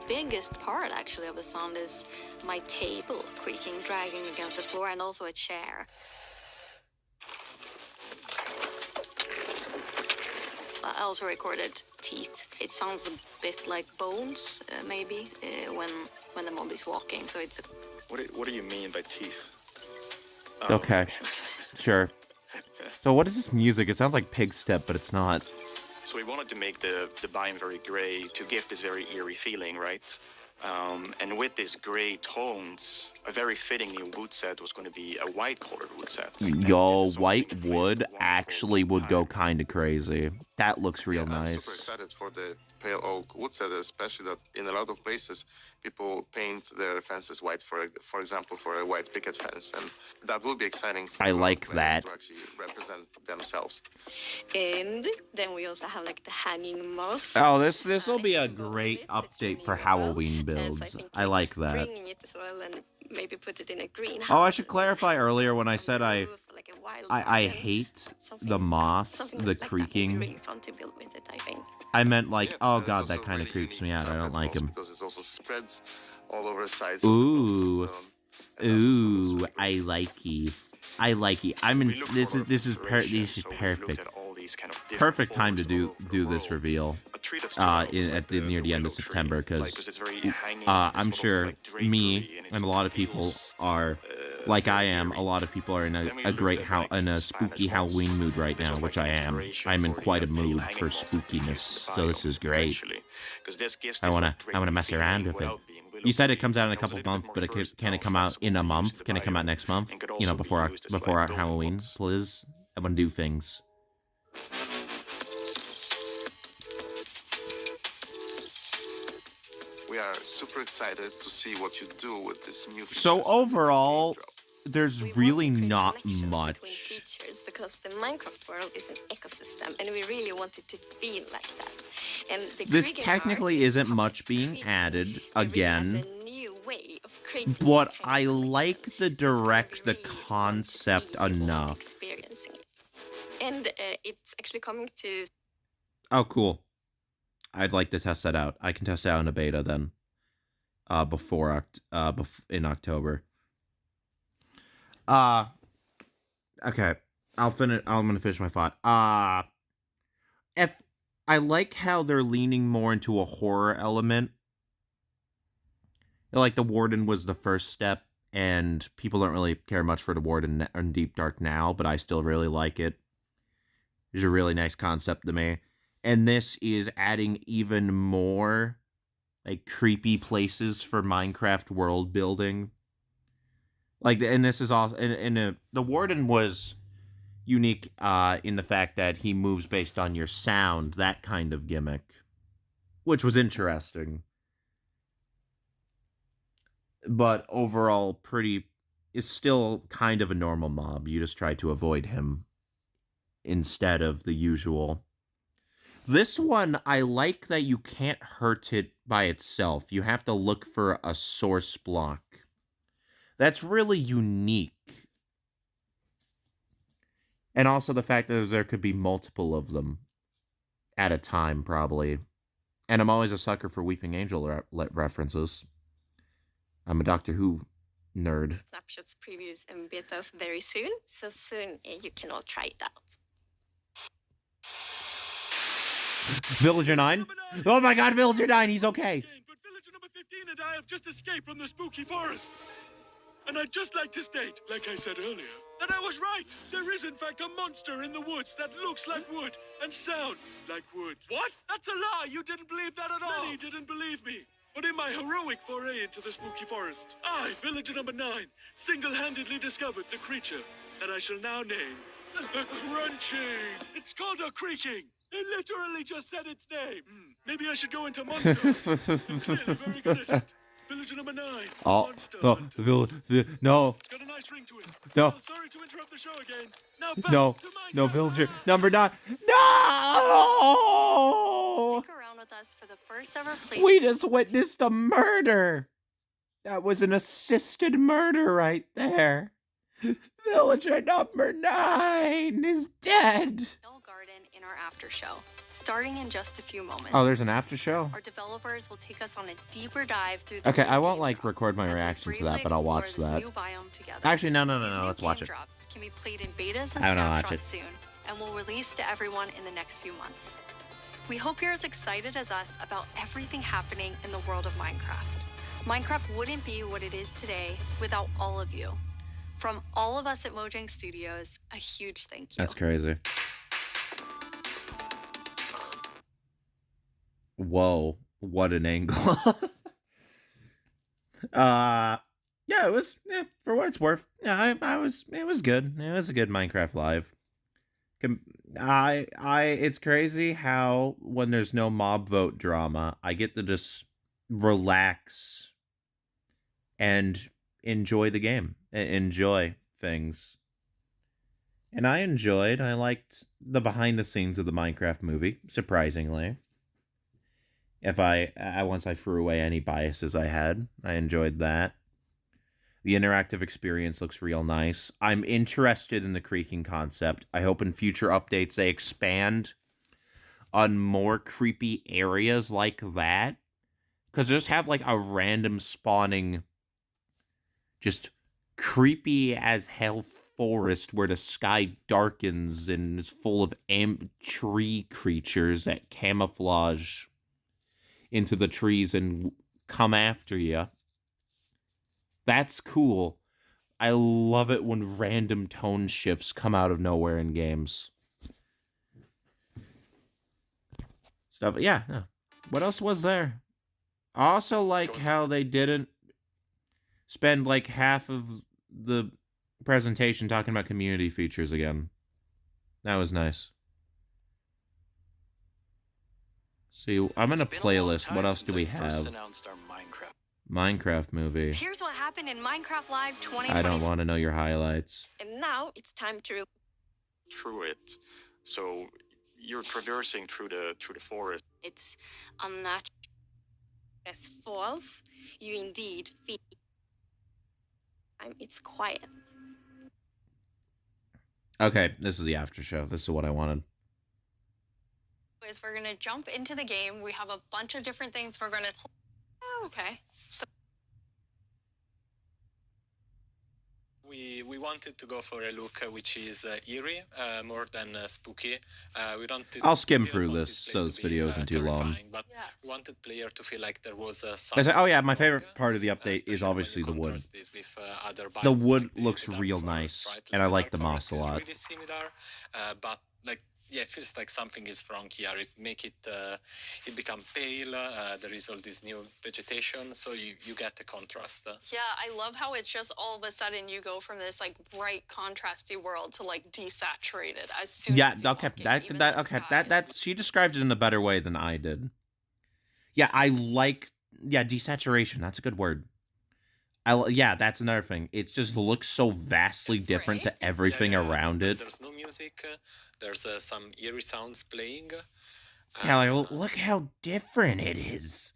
biggest part actually of the sound is my table creaking, dragging against the floor, and also a chair. I also recorded teeth. It sounds a bit like bones, maybe, when the mob is walking. So it's. What do you mean by teeth? Okay, sure. So what is this music? It sounds like pig step, but it's not. So we wanted to make the biome very gray to give this very eerie feeling, right? And with these gray tones, a very fitting new wood set was going to be a white-colored wood set. Yo, white wood actually would go kind of crazy. That looks real I'm nice. super excited for the pale oak wood set, especially that in a lot of places people paint their fences white, for example, for a white picket fence, and that will be exciting for I like players that. to actually represent themselves. And then we also have like the hanging moss. Oh, this will be a great update for Halloween builds. I like that. Bringing it as well and maybe put it in a greenhouse. Oh, I should clarify earlier when I said I hate the moss, the creaking. Really fun to build with it, I think. I meant like, oh And it's god, also that kind of really creeps me out. I unique don't like him. because it also spreads all over the sides. Ooh, Of the posts, I likey. I likey. I'm in. This is perfect. Perfect time to do this reveal. Near the end of September, because I'm sure me and a lot of people are, like I am. A lot of people are in a spooky Halloween mood right now, which I am. I'm in quite a mood for spookiness, so this is great. I wanna mess around with it. You said it comes out in a couple of months, but can it come out in a month? Can it come out next month? You know, before Halloween, please. I want to do things. We are super excited to see what you do with this new features. So overall, there's really not much. Features because the Minecraft world is an ecosystem, and we really want it to feel like that. And This technically isn't much being added again, but I like the concept enough. Experiencing it. And it's actually coming to. Oh, cool. I'd like to test that out. I can test it out in a beta then, in October. Okay. I'm gonna finish my thought. If I like how they're leaning more into a horror element. Like the Warden was the first step, and people don't really care much for the Warden in Deep Dark now, but I still really like it. It's a really nice concept to me. And this is adding even more like creepy places for Minecraft world building. Like, and this is also, the warden was unique in the fact that he moves based on your sound, that kind of gimmick, which was interesting. But overall, is still kind of a normal mob. You just try to avoid him instead of the usual. This one, I like that you can't hurt it by itself. You have to look for a source block. That's really unique. And also the fact that there could be multiple of them at a time, probably. And I'm always a sucker for Weeping Angel references. I'm a Doctor Who nerd. Snapshots, previews, and betas very soon. So soon you can all try it out. Villager 9? Oh my god, Villager 9, he's okay. But Villager number 15 and I have just escaped from the spooky forest. And I'd just like to state, like I said earlier, that I was right. There is in fact a monster in the woods that looks like wood and sounds like wood. What? That's a lie. You didn't believe that at all. Many didn't believe me. But in my heroic foray into the spooky forest, I, Villager number 9, single-handedly discovered the creature that I shall now name the Crunching. It's called a Creaking. They literally just said its name. Maybe I should go into monster. I'm clearly very good at it. Villager number 9. Oh, no, no. It's got a nice ring to it. No. Well, sorry to interrupt the show again. Now back No, to no, Minecraft. Villager number 9. No! Stick around with us for the first ever playthrough. We just witnessed a murder. That was an assisted murder right there. Villager number 9 is dead. Garden in our after show, starting in just a few moments. Oh, there's an after show? Our developers will take us on a deeper dive through the Okay, I won't like record my reaction to that, but I'll watch that. Actually, no, let's watch it. Drops can be played in betas and I wanna watch snapshots it. soon, and will release to everyone in the next few months. We hope you're as excited as us about everything happening in the world of Minecraft. Minecraft wouldn't be what it is today without all of you. From all of us at Mojang Studios, a huge thank you. That's crazy. Whoa, what an angle. Yeah, it was, for what it's worth. Yeah, it was good. It was a good Minecraft Live. It's crazy how when there's no mob vote drama, I get to just relax and enjoy the game, enjoy things. And I liked the behind the scenes of the Minecraft movie, surprisingly. Once I threw away any biases I had, I enjoyed that. The interactive experience looks real nice. I'm interested in the creaking concept. I hope in future updates they expand on more creepy areas like that. Because just have like a random spawning, just creepy as hell forest where the sky darkens and is full of tree creatures that camouflage into the trees and come after you. That's cool. I love it when random tone shifts come out of nowhere in games. Stuff, yeah. No. What else was there? I also like how they didn't spend like half of the presentation talking about community features again. That was nice. See, I'm in a playlist. What else do we have? Minecraft movie. Here's what happened in Minecraft Live 2020. I don't want to know your highlights. And now it's time to Through it. So you're traversing through the forest. It's unnatural. As false, you indeed feel. It's quiet. Okay, this is the after show. This is what I wanted. Is we're gonna jump into the game. We have a bunch of different things we're gonna. Oh, okay. So we wanted to go for a look which is eerie, more than spooky. We don't. I'll skim through this so this video isn't too long. But we wanted player to feel like there was a. Oh yeah, my favorite part of the update is obviously the wood. With, the wood looks real nice, and I like the moss a lot. Really similar, but like yeah, it feels like something is wrong here. It make it it become pale. There is all this new vegetation, so you get the contrast. Yeah, I love how it's just all of a sudden you go from this like bright, contrasty world to like desaturated as soon Yeah, as you okay, walk in. that Even that the okay, skies. that she described it in a better way than I did. Yeah, I like desaturation. That's a good word. Yeah, that's another thing. It just looks so vastly different to everything around it. There's no music. There's some eerie sounds playing. Yeah, like look how different it is.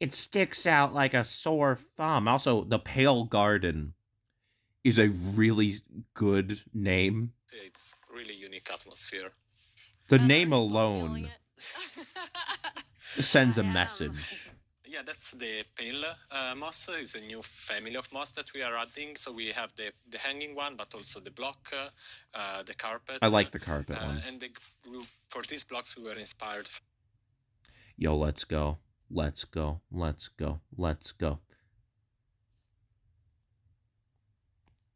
It sticks out like a sore thumb. Also, the Pale Garden is a really good name. It's really unique atmosphere. The name alone sends a message. Yeah, that's the pale moss. It's a new family of moss that we are adding. So we have the hanging one, but also the block, the carpet. I like the carpet one. And for these blocks, we were inspired. Yo, let's go. Let's go. Let's go. Let's go.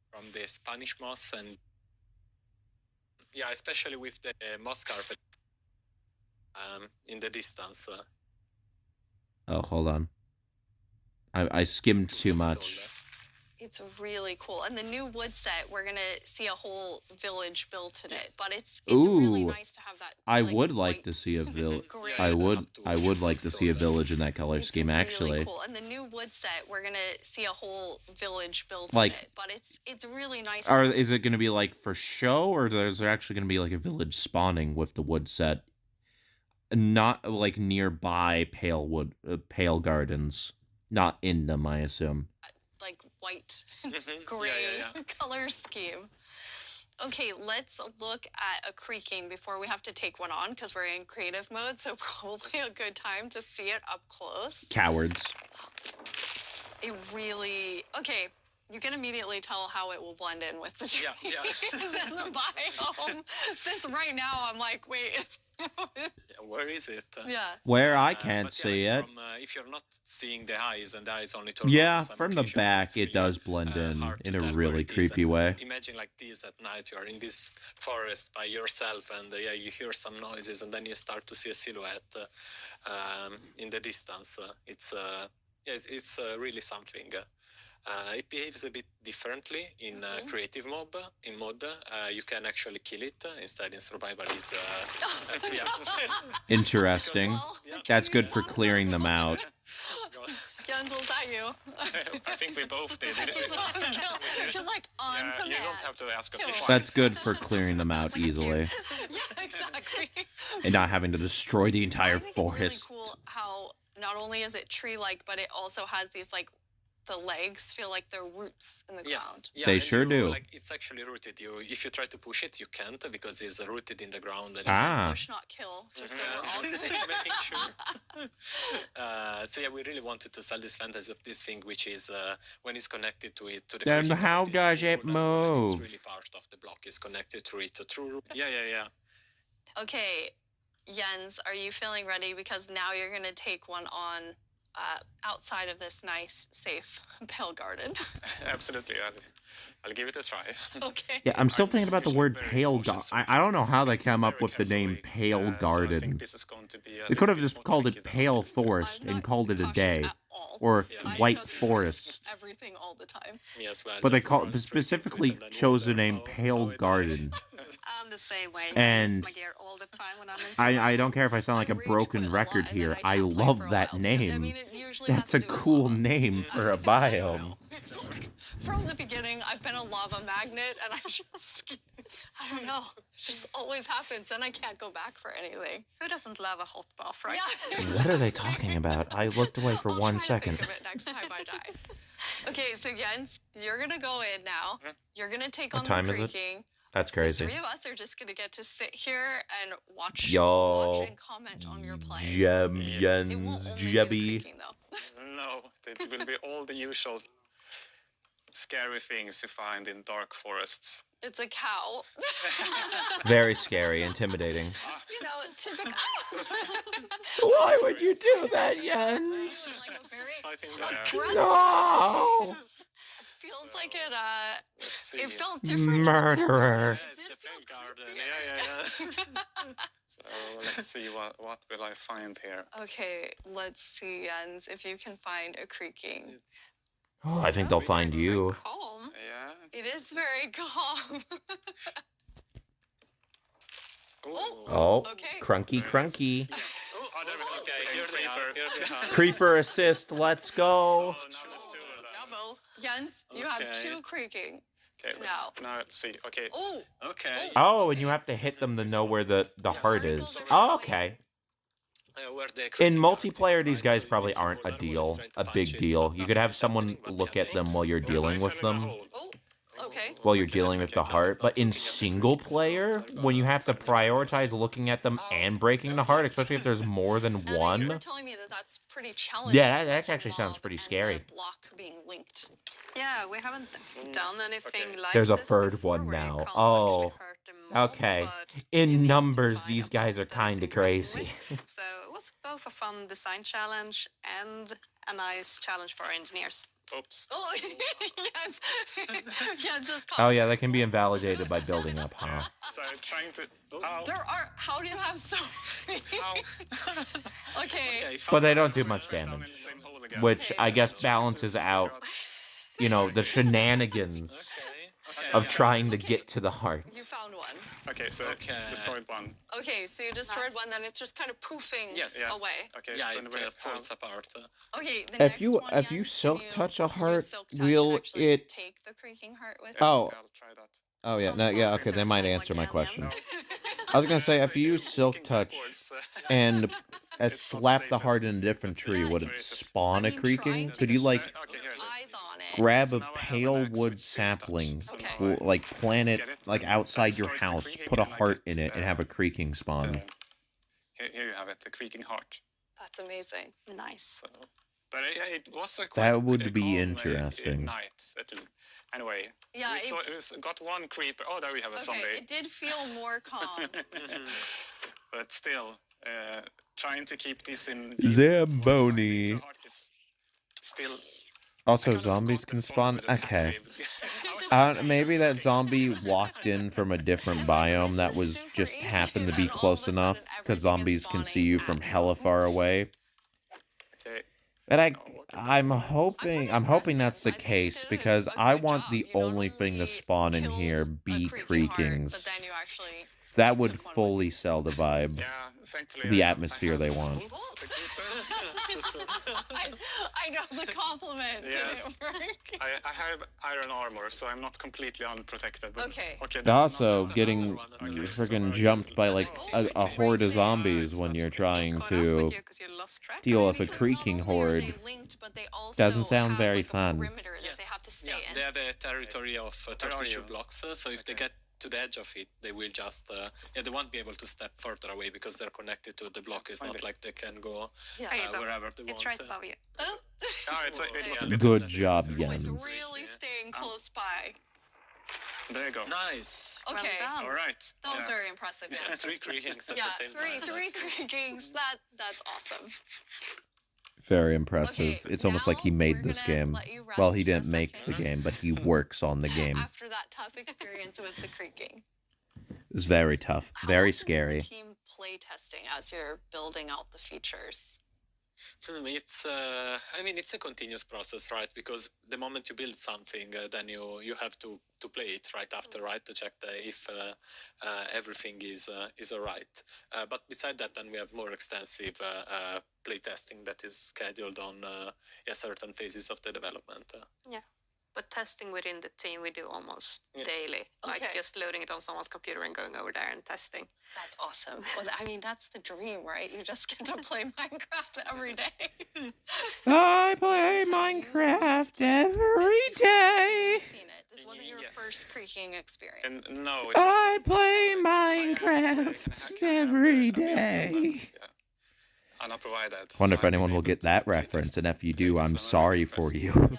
From the Spanish moss, and yeah, especially with the moss carpet in the distance. Oh, hold on. I skimmed too much. It's really cool. And the new wood set, we're going to see a whole village built in it. But it's really nice to have that. I would like to see a village. I would like to see a village in that color scheme, actually. Really cool. And the new wood set, we're going to see a whole village built Like, in it. But it's really nice. Is it going to be like for show, or is there actually going to be like a village spawning with the wood set? Not like nearby pale gardens. Not in them, I assume. Like white, gray color scheme. Okay, let's look at a creaking before we have to take one on because we're in creative mode, so probably a good time to see it up close. Cowards. It really... Okay, you can immediately tell how it will blend in with the trees and the biome. Since right now I'm like, wait... Where is it? Yeah. Where I can't see it. If you're not seeing the eyes and the eyes only from the back it does blend in a really creepy way. Imagine like this at night, you're in this forest by yourself, and you hear some noises, and then you start to see a silhouette in the distance. It's really something. It behaves a bit differently in creative mode. In mod, you can actually kill it. Instead, in survival, is Interesting. That's good for clearing them out. Jens, was that you? I think we both did. You're like on command. You don't have to ask us twice. That's good for clearing them out easily. Yeah, exactly. And not having to destroy the entire forest. It's really cool how not only is it tree-like, but it also has these like the legs feel like they're roots in the ground. Yeah, they sure do. Like, it's actually rooted. If you try to push it, you can't because it's rooted in the ground. And Push, not kill. Just so we're all making sure. So yeah, we really wanted to sell this fantasy of this thing, which is when it's connected to it, to the. Then how does it move? It's really part of the block is connected to it through. Yeah. Okay, Jens, are you feeling ready? Because now you're gonna take one on. Outside of this nice, safe pale garden. Absolutely, I'll give it a try. Okay. Yeah, I'm still thinking about the word pale garden. I don't know how they came up with the name Pale Garden. They could have just called it Pale Forest and called it a day. Or White Forest. Everything all the time. Yes, well, but they specifically chose the name Pale Garden. I'm the same way. And my gear all the time when I'm in I don't care if I sound like a broken record here. I love that name. That's a cool name for a biome. From the beginning, I've been a lava magnet, and I don't know. It just always happens. Then I can't go back for anything. Who doesn't love a hot bath, right? Yeah. What are they talking about? I looked away for 1 second. Think of it next time I die. Okay, so Jens, you're gonna go in now. You're gonna take on the creaking. That's crazy. The three of us are just gonna get to sit here and watch and comment on your play. Jens, Jebby. No, it will be all the usual scary things you find in dark forests. It's a cow. Very scary, intimidating. You know, typical. Why would you do that, Jens? Like a very aggressive. No! feels like it felt different. Murderer. Yeah, it's the pink garden. Yeah. So let's see what will I find here. Okay, let's see, Jens, if you can find a creaking. Oh, I think they'll find you. Calm. Yeah. It is very calm. Oh, okay. crunky. Oh, there we go. Okay, here they are. Creeper assist, let's go. Double. Jens, you have Okay. 2 creaking. Okay, now let's see. Okay. Oh. Okay. Oh, and you have to hit them to know where the heart is. Oh, okay. In multiplayer, these guys probably aren't a big deal. You could have someone look at them while you're dealing with them. Okay. While you're dealing with the heart, but in single player, when you have to prioritize looking at them and breaking the heart, especially if there's more than one. You're telling me that that's pretty challenging. Yeah, that actually sounds pretty scary. Block being linked. Yeah, we haven't done anything like There's a this third before one where you now. can't Oh, actually hurt the mob, okay. but In numbers, these guys are kind of crazy. So it was both a fun design challenge and a nice challenge for our engineers. Oops. Oh, yes. Jens is Oh yeah, that can be invalidated by building up, huh? So I'm trying to. There are. How do you have so many? Okay. But they don't do much damage, which I guess balances out, you know, the shenanigans of trying to get to the heart. You found one. Okay, so destroyed one. Okay, so you destroyed one, then it's just kind of poofing away. Okay, Yeah, so it falls apart. Okay, the If you silk touch a heart, will it? take the creaking heart with Oh. I'll try that. Oh yeah, no, yeah. Okay, they might answer my question. I was gonna say, if you use silk touch and slap the heart in a different tree, would it spawn a creaking? Could you like grab a pale wood sapling, like plant it like outside your house, put a heart in it, and have a creaking spawn? Here you have it, the creaking heart. That's amazing. Nice. So, but it was a quite That would be calm, interesting. night. Anyway, Yeah, we got one creeper. Oh, there we have a zombie. it did feel more calm. But still, trying to keep this in. Zamboni. Still. Also, zombies can spawn. Okay. Maybe that zombie walked in from a different biome that was just happened to be close enough, because zombies can see you from hella far away. And I'm hoping that's the case, because I want the only thing to spawn in here be creakings. That would fully sell the vibe, the atmosphere they want. I know the compliment. Yes. Didn't work. I have iron armor, so I'm not completely unprotected. But, Okay. Also, getting freaking jumped by like a horde of zombies when you're trying to deal with a creaking horde doesn't sound very fun. They have a territory of 32 blocks, so if they get to the edge of it, they will just, they won't be able to step further away because they're connected to the block. It's not like they can go wherever they want. It's right above you. Oh. It was a bit Good job, Jens. Really staying close by. There you go. Nice. Okay. All right. That was very impressive. Yeah. 3 creakings at Yeah, the same time. three creakings. That's awesome. Very impressive. It's almost like he made this game. Well, he didn't make the game, but he works on the game. After that tough experience with the creaking. It's very tough, very scary. Team play testing as you're building out the features. It's I mean, it's a continuous process, right? Because the moment you build something, then you have to play it right after, right, to check if everything is all right. But beside that, then we have more extensive play testing that is scheduled on certain phases of the development. Yeah. But testing within the team we do almost daily. Like just loading it on someone's computer and going over there and testing. That's awesome. Well, I mean, that's the dream, right? You just get to play Minecraft every day. I play Minecraft every day. This wasn't your first creaking experience. And no. I play Minecraft every day. Unprovided. Wonder if anyone will get that reference, and if you do, I'm sorry for you.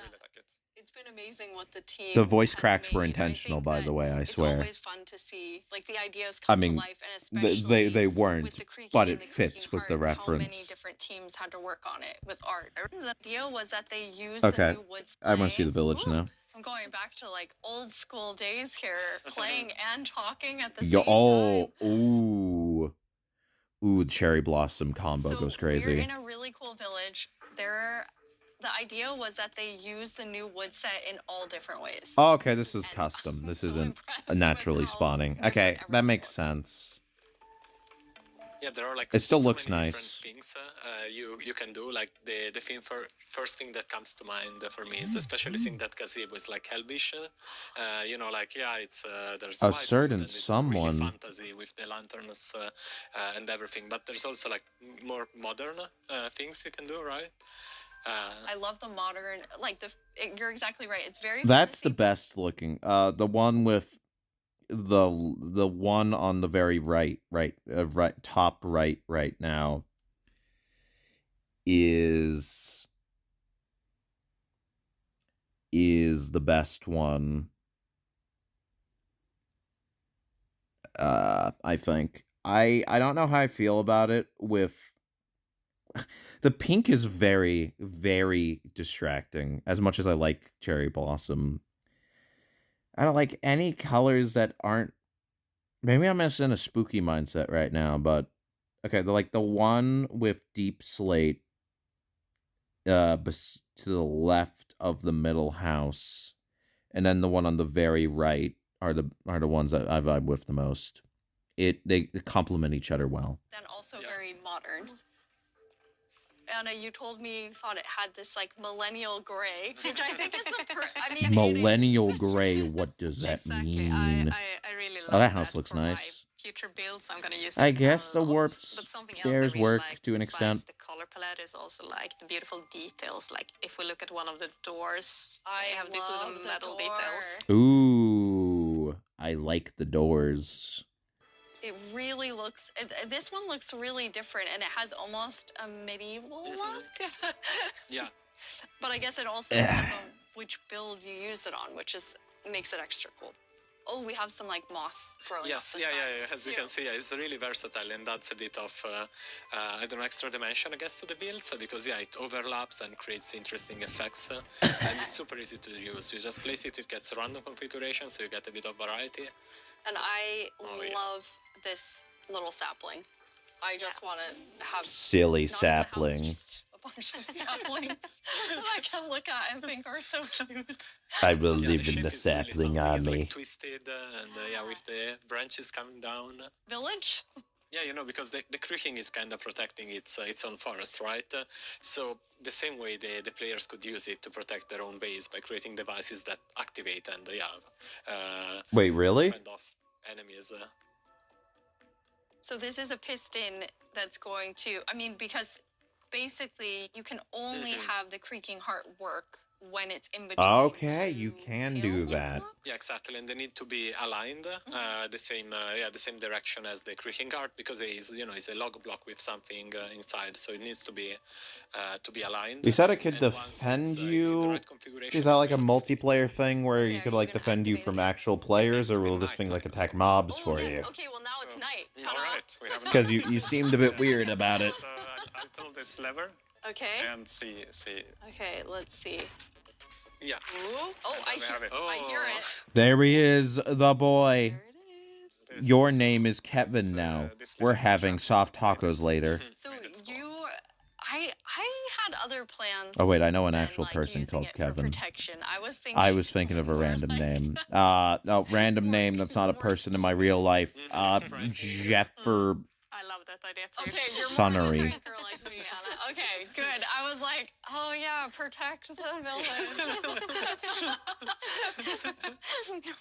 It's been amazing what the team. The voice has cracks were made. I intentional, think by that the way, I it's swear. always fun to see like the ideas I come to mean, life, and especially they weren't, with the Creaking but and it the fits Creaking with the Heart, how many reference. different teams had to work on it with art. The idea was that they used the Okay, new wood I want to see the slang. village now. I'm going back to like old school days here, playing and talking at the Yo, same time. ooh, the cherry blossom combo So goes we're crazy. in a really cool village. The idea was that they used the new wood set in all different ways. Oh, okay, this is custom. This isn't a naturally spawning. Okay, that makes sense. Yeah, there are like It still so looks many nice. different things you can do. Like the first thing that comes to mind for me is especially seeing that gazebo is like Helvish. You know, like yeah, it's there's A white wood certain and it's really someone. fantasy with the lanterns and everything. But there's also like more modern things you can do, right? I love the modern, like you're exactly right. It's very That's fantasy. the best looking. The one with the one on the very right top right now is the best one. I think. I don't know how I feel about it with the pink is very, very distracting. As much as I like cherry blossom, I don't like any colors that aren't. Maybe I'm just in a spooky mindset right now, but okay, the one with deep slate, to the left of the middle house, and then the one on the very right are the ones that I vibe with the most. They complement each other well. Then also very modern. Anna, you told me you thought it had this like millennial gray, which I think is the Millennial gray. What does that mean? I really love that house looks for my nice. future builds. I'm gonna use I it guess a the lot. warp But something else stairs I really work like to an besides extent. the color palette is also like the beautiful details. Like if we look at one of the doors, I they have these love little the metal door. details. Ooh, I like the doors. It really looks. This one looks really different, and it has almost a medieval look. Yeah. But I guess it also depends on which build you use it on, which makes it extra cool. Oh, we have some like moss growing. Yes, yeah. As you can see, it's really versatile, and that's a bit of I don't know, extra dimension, I guess, to the builds because it overlaps and creates interesting effects, and it's super easy to use. You just place it; it gets random configuration, so you get a bit of variety. And I love this little sapling. I just want to have Silly not in the sapling. house, just a bunch of saplings that I can look at and think are so cute. I will Yeah, live the in the shape is sapling really something. It's army. like twisted, and with the branches coming down. Village? Yeah, because the creaking is kind of protecting its own forest, right? So the same way the players could use it to protect their own base by creating devices that activate and Wait, really? fend off enemies. So this is a piston that's going to, because basically you can only have the Creaking Heart work when it's in between. Okay, you can do that. Yeah, exactly, and they need to be aligned the same direction as the Creaking Heart because it is it's a log block with something inside, so it needs to be aligned. You said it could And once defend it's in the you. right configuration, Is that like a multiplayer thing where you could like defend you from actual players, or will this thing like attack mobs for you? Okay, well now it's night. All right, we have Because you seemed a bit weird about it. So I told this lever Okay. and see. Okay, let's see. Yeah. Ooh. Oh, I hear it. There he is, the boy. Your name is Kevin now. We're having soft tacos later. So I had other plans. Oh wait, I know an actual like person using called it for Kevin. protection. I was thinking of a random name. No, random name. That's not a person in my real life. Jeffer. I love that idea too. Okay, you're Sonnery. more of a pranker like me, Anna. Okay, good. I was like, oh yeah, protect the village.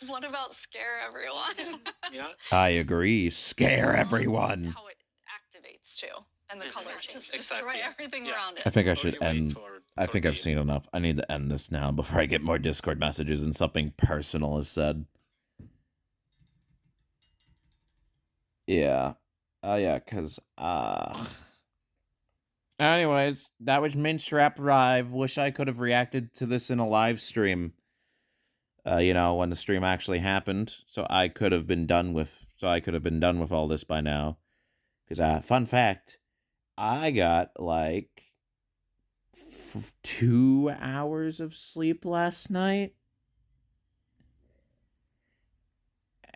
What about scare everyone? Yeah. I agree. Scare everyone. How it activates too, and the color just destroy everything around it. I think I should end. I think I've seen enough. I need to end this now before I get more Discord messages and something personal is said. Yeah. Yeah, because, Anyways, that was Minstrap Live. Wish I could have reacted to this in a live stream. you know, when the stream actually happened. So I could have been done with all this by now. Because, fun fact, I got like 2 hours of sleep last night.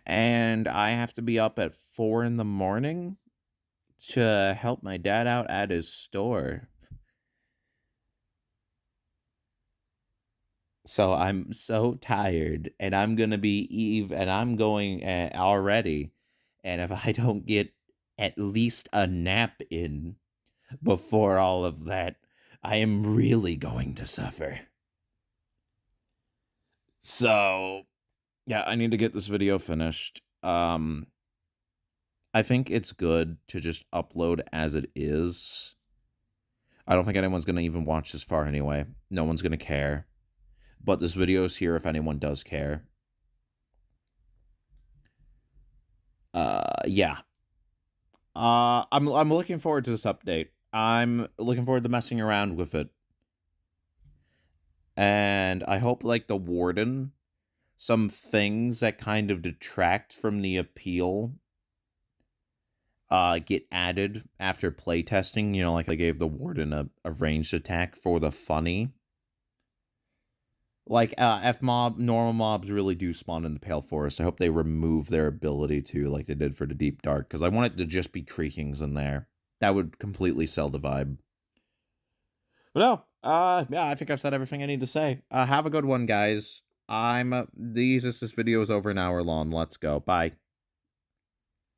And I have to be up at 4 in the morning to help my dad out at his store. So I'm so tired, and I'm gonna be and I'm going already. And if I don't get at least a nap in before all of that, I am really going to suffer. So, yeah, I need to get this video finished. I think it's good to just upload as it is. I don't think anyone's going to even watch this far anyway. No one's going to care. But this video's here if anyone does care. Yeah. I'm looking forward to this update. I'm looking forward to messing around with it. And I hope, like, the warden, some things that kind of detract from the appeal get added after playtesting. You know, like I gave the warden a ranged attack for the funny. Like, if normal mobs really do spawn in the Pale Forest, I hope they remove their ability to, like they did for the Deep Dark, because I want it to just be Creakings in there. That would completely sell the vibe. But no, yeah, I think I've said everything I need to say. Have a good one, guys. This video is over an hour long. Let's go. Bye.